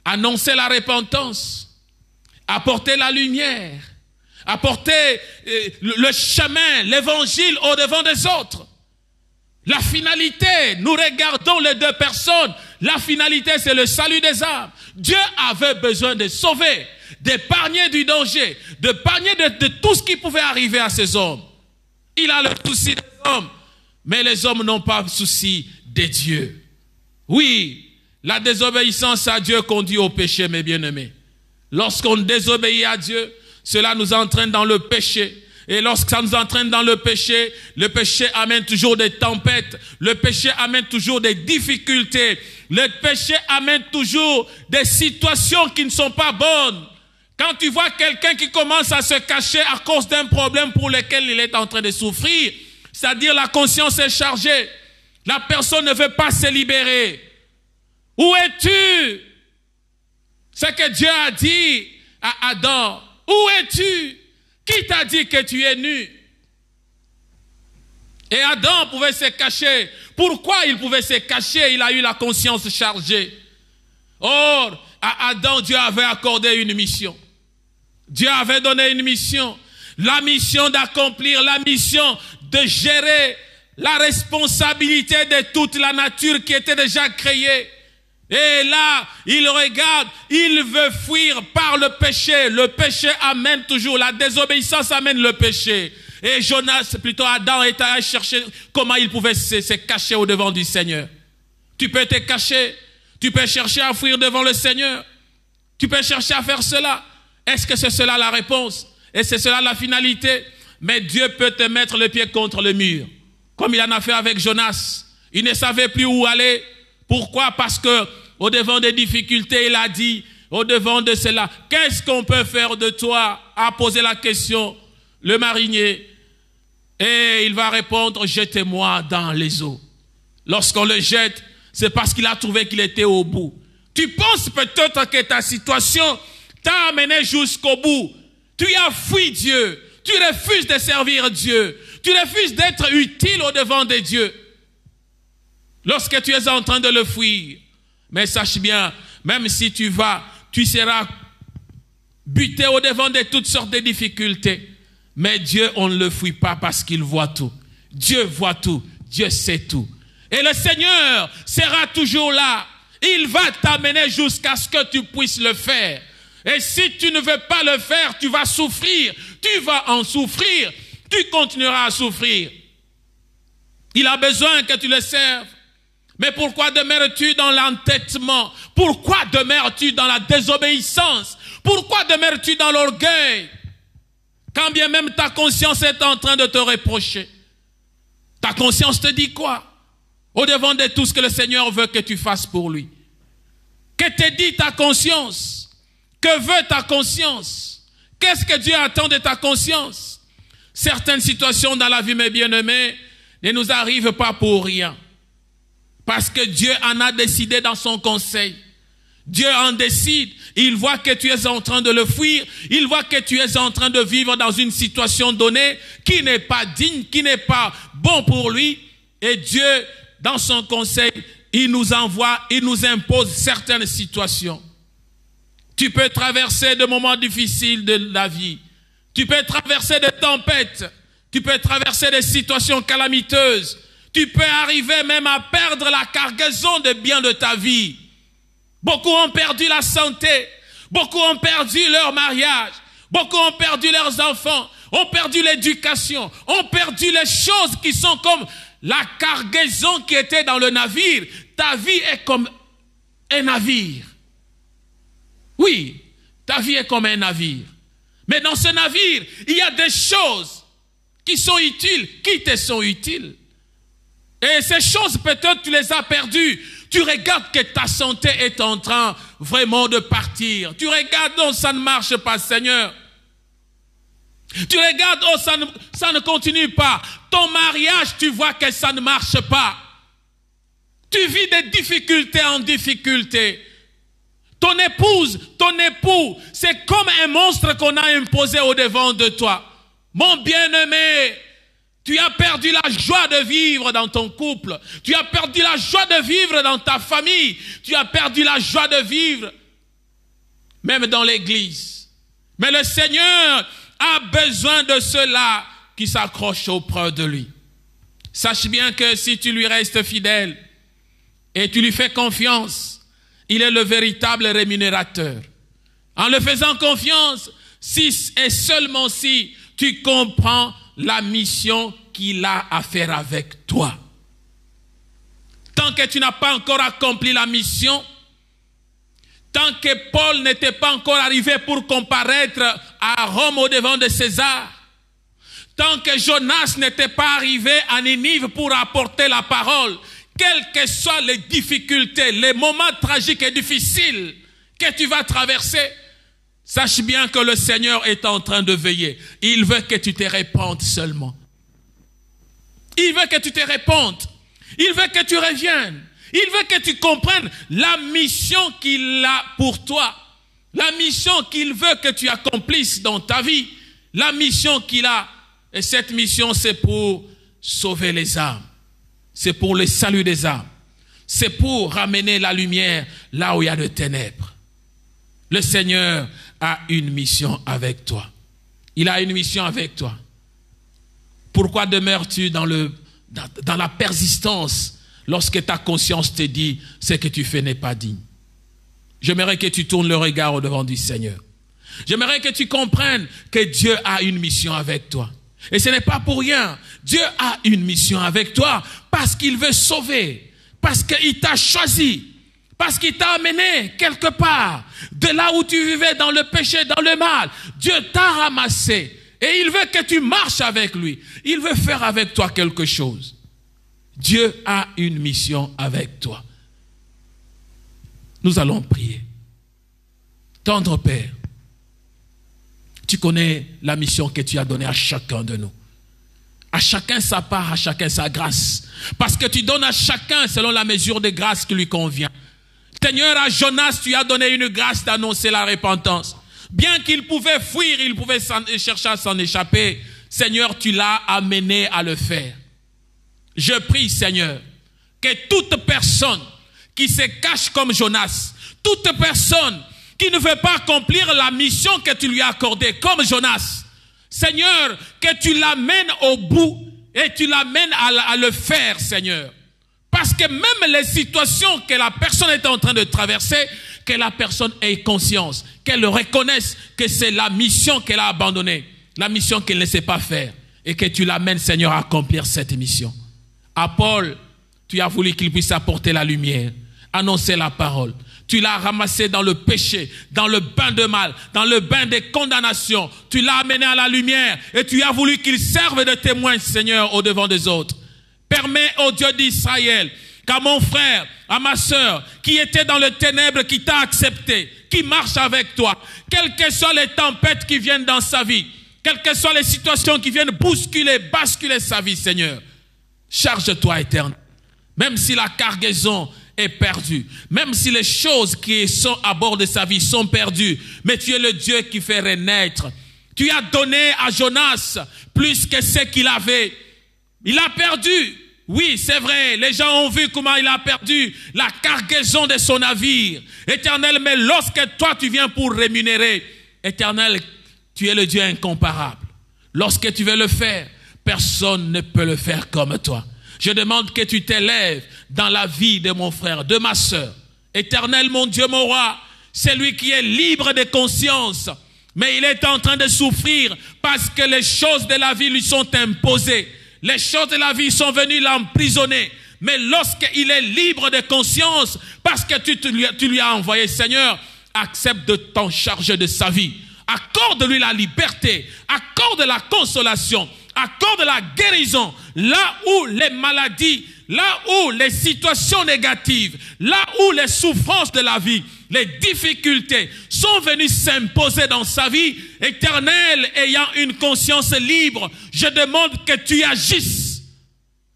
Annoncer la repentance, apporter la lumière, apporter le chemin, l'évangile au-devant des autres. La finalité, nous regardons les deux personnes, la finalité c'est le salut des âmes. Dieu avait besoin de sauver, d'épargner du danger, d'épargner de tout ce qui pouvait arriver à ces hommes. Il a le souci des hommes, mais les hommes n'ont pas le souci des dieux. Oui, la désobéissance à Dieu conduit au péché, mes bien-aimés. Lorsqu'on désobéit à Dieu, cela nous entraîne dans le péché. Et lorsque ça nous entraîne dans le péché amène toujours des tempêtes. Le péché amène toujours des difficultés. Le péché amène toujours des situations qui ne sont pas bonnes. Quand tu vois quelqu'un qui commence à se cacher à cause d'un problème pour lequel il est en train de souffrir, c'est-à-dire la conscience est chargée, la personne ne veut pas se libérer. Où es-tu? Ce que Dieu a dit à Adam, où es-tu? Qui t'a dit que tu es nu? Et Adam pouvait se cacher. Pourquoi il pouvait se cacher? Il a eu la conscience chargée. Or, à Adam, Dieu avait accordé une mission. Dieu avait donné une mission. La mission d'accomplir, la mission de gérer la responsabilité de toute la nature qui était déjà créée. Et là, il regarde, il veut fuir par le péché. Le péché amène toujours, la désobéissance amène le péché. Et Jonas, plutôt Adam, est allé chercher comment il pouvait se cacher au devant du Seigneur. Tu peux te cacher, tu peux chercher à fuir devant le Seigneur. Tu peux chercher à faire cela. Est-ce que c'est cela la réponse? Et c'est cela la finalité? Mais Dieu peut te mettre le pied contre le mur. Comme il en a fait avec Jonas. Il ne savait plus où aller. Pourquoi? Parce que au devant des difficultés, il a dit, au devant de cela, qu'est-ce qu'on peut faire de toi? A posé la question le marinier. Et il va répondre, jetez-moi dans les eaux. Lorsqu'on le jette, c'est parce qu'il a trouvé qu'il était au bout. Tu penses peut-être que ta situation t'a amené jusqu'au bout. Tu as fui Dieu. Tu refuses de servir Dieu. Tu refuses d'être utile au devant de Dieu. Lorsque tu es en train de le fuir, mais sache bien, même si tu vas, tu seras buté au devant de toutes sortes de difficultés. Mais Dieu, on ne le fuit pas parce qu'il voit tout. Dieu voit tout. Dieu sait tout. Et le Seigneur sera toujours là. Il va t'amener jusqu'à ce que tu puisses le faire. Et si tu ne veux pas le faire, tu vas souffrir. Tu vas en souffrir. Tu continueras à souffrir. Il a besoin que tu le serves. Mais pourquoi demeures-tu dans l'entêtement? Pourquoi demeures-tu dans la désobéissance? Pourquoi demeures-tu dans l'orgueil? Quand bien même ta conscience est en train de te reprocher. Ta conscience te dit quoi? Au devant de tout ce que le Seigneur veut que tu fasses pour lui. Que te dit ta conscience? Que veut ta conscience? Qu'est-ce que Dieu attend de ta conscience? Certaines situations dans la vie, mes bien-aimés, ne nous arrivent pas pour rien. Parce que Dieu en a décidé dans son conseil. Dieu en décide. Il voit que tu es en train de le fuir. Il voit que tu es en train de vivre dans une situation donnée qui n'est pas digne, qui n'est pas bon pour lui. Et Dieu, dans son conseil, il nous envoie, il nous impose certaines situations. Tu peux traverser de moments difficiles de la vie. Tu peux traverser des tempêtes. Tu peux traverser des situations calamiteuses. Tu peux arriver même à perdre la cargaison de biens de ta vie. Beaucoup ont perdu la santé. Beaucoup ont perdu leur mariage. Beaucoup ont perdu leurs enfants. Ont perdu l'éducation. Ont perdu les choses qui sont comme la cargaison qui était dans le navire. Ta vie est comme un navire. Oui, ta vie est comme un navire. Mais dans ce navire, il y a des choses qui sont utiles, qui te sont utiles. Et ces choses, peut-être, tu les as perdues. Tu regardes que ta santé est en train vraiment de partir. Tu regardes, oh, ça ne marche pas, Seigneur. Tu regardes, oh, ça ne continue pas. Ton mariage, tu vois que ça ne marche pas. Tu vis des difficultés en difficulté. Ton épouse, ton époux, c'est comme un monstre qu'on a imposé au devant de toi. Mon bien-aimé, tu as perdu la joie de vivre dans ton couple. Tu as perdu la joie de vivre dans ta famille. Tu as perdu la joie de vivre même dans l'église. Mais le Seigneur a besoin de ceux-là qui s'accrochent auprès de lui. Sache bien que si tu lui restes fidèle et tu lui fais confiance, il est le véritable rémunérateur. En le faisant confiance, si et seulement si tu comprends la mission qu'il a à faire avec toi. Tant que tu n'as pas encore accompli la mission, tant que Paul n'était pas encore arrivé pour comparaître à Rome au devant de César, tant que Jonas n'était pas arrivé à Ninive pour apporter la parole, quelles que soient les difficultés, les moments tragiques et difficiles que tu vas traverser, sache bien que le Seigneur est en train de veiller. Il veut que tu te répandes seulement. Il veut que tu te répandes. Il veut que tu reviennes. Il veut que tu comprennes la mission qu'il a pour toi. la mission qu'il veut que tu accomplisses dans ta vie, la mission qu'il a. Et cette mission, c'est pour sauver les âmes. C'est pour le salut des âmes. C'est pour ramener la lumière là où il y a de ténèbres. Le Seigneur a une mission avec toi. Il a une mission avec toi. Pourquoi demeures-tu dans la persistance lorsque ta conscience te dit ce que tu fais n'est pas digne? J'aimerais que tu tournes le regard au devant du Seigneur. J'aimerais que tu comprennes que Dieu a une mission avec toi. Et ce n'est pas pour rien. Dieu a une mission avec toi parce qu'il veut sauver, parce qu'il t'a choisi, parce qu'il t'a amené quelque part, de là où tu vivais dans le péché, dans le mal. Dieu t'a ramassé et il veut que tu marches avec lui. Il veut faire avec toi quelque chose. Dieu a une mission avec toi. Nous allons prier. Tendre Père, tu connais la mission que tu as donnée à chacun de nous. À chacun sa part, à chacun sa grâce. Parce que tu donnes à chacun selon la mesure de grâce qui lui convient. Seigneur, à Jonas, tu as donné une grâce d'annoncer la repentance. Bien qu'il pouvait fuir, il pouvait chercher à s'en échapper. Seigneur, tu l'as amené à le faire. Je prie, Seigneur, que toute personne qui se cache comme Jonas, toute personne qui ne veut pas accomplir la mission que tu lui as accordée comme Jonas, Seigneur, que tu l'amènes au bout et tu l'amènes à le faire, Seigneur. Parce que même les situations que la personne est en train de traverser, que la personne ait conscience, qu'elle reconnaisse que c'est la mission qu'elle a abandonnée, la mission qu'elle ne sait pas faire, et que tu l'amènes, Seigneur, à accomplir cette mission. À Paul, tu as voulu qu'il puisse apporter la lumière, annoncer la parole. Tu l'as ramassé dans le péché, dans le bain de mal, dans le bain de condamnation. Tu l'as amené à la lumière et tu as voulu qu'il serve de témoin, Seigneur, au devant des autres. Permets, ô Dieu d'Israël, qu'à mon frère, à ma sœur, qui était dans les ténèbres, qui t'a accepté, qui marche avec toi, quelles que soient les tempêtes qui viennent dans sa vie, quelles que soient les situations qui viennent bousculer, basculer sa vie, Seigneur, charge-toi, Éternel. Même si la cargaison est perdue, même si les choses qui sont à bord de sa vie sont perdues, mais tu es le Dieu qui fait renaître. Tu as donné à Jonas plus que ce qu'il avait. Il a perdu. Oui, c'est vrai, les gens ont vu comment il a perdu la cargaison de son navire. Éternel, mais lorsque toi tu viens pour rémunérer, Éternel, tu es le Dieu incomparable. Lorsque tu veux le faire, personne ne peut le faire comme toi. Je demande que tu t'élèves dans la vie de mon frère, de ma sœur. Éternel, mon Dieu, mon roi, c'est lui qui est libre de conscience, mais il est en train de souffrir parce que les choses de la vie lui sont imposées. Les choses de la vie sont venues l'emprisonner. Mais lorsqu'il est libre de conscience, parce que tu lui as envoyé, Seigneur, accepte de t'en charger de sa vie. Accorde-lui la liberté, accorde la consolation, accorde la guérison, là où les maladies, là où les situations négatives, là où les souffrances de la vie, les difficultés sont venues s'imposer dans sa vie. Éternel, ayant une conscience libre, je demande que tu agisses,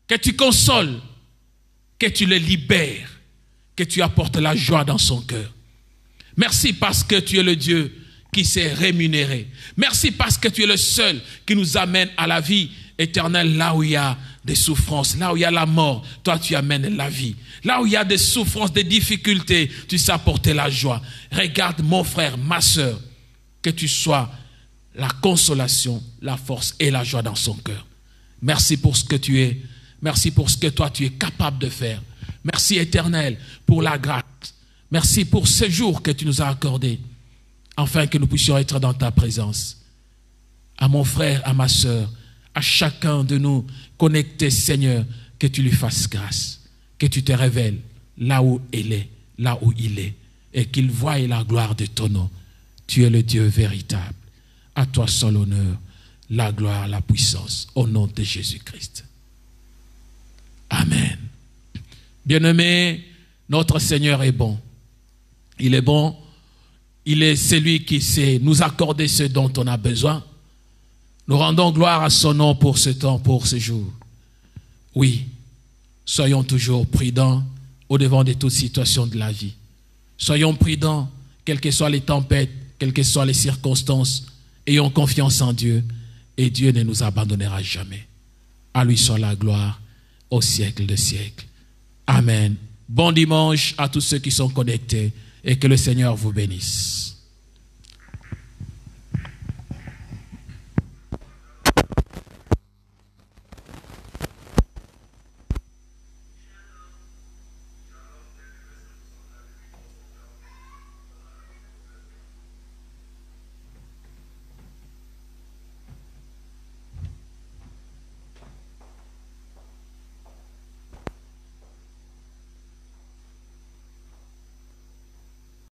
que tu consoles, que tu le libères, que tu apportes la joie dans son cœur. Merci parce que tu es le Dieu qui s'est rémunéré. Merci parce que tu es le seul qui nous amène à la vie éternelle, là où il y a des souffrances, là où il y a la mort, toi tu amènes la vie. Là où il y a des souffrances, des difficultés, tu sais apporter la joie. Regarde mon frère, ma sœur, que tu sois la consolation, la force et la joie dans son cœur. Merci pour ce que tu es. Merci pour ce que toi tu es capable de faire. Merci Éternel pour la grâce. Merci pour ce jour que tu nous as accordé, afin que nous puissions être dans ta présence. À mon frère, à ma sœur, à chacun de nous connectés, Seigneur, que tu lui fasses grâce, que tu te révèles là où elle est, là où il est, et qu'il voie la gloire de ton nom. Tu es le Dieu véritable. À toi seul l'honneur, la gloire, la puissance, au nom de Jésus-Christ. Amen. Bien-aimé, notre Seigneur est bon. Il est bon. Il est celui qui sait nous accorder ce dont on a besoin. Nous rendons gloire à son nom pour ce temps, pour ce jour. Oui, soyons toujours prudents au devant de toute situation de la vie. Soyons prudents quelles que soient les tempêtes, quelles que soient les circonstances, ayons confiance en Dieu et Dieu ne nous abandonnera jamais. À lui soit la gloire au siècle des siècles. Amen. Bon dimanche à tous ceux qui sont connectés et que le Seigneur vous bénisse.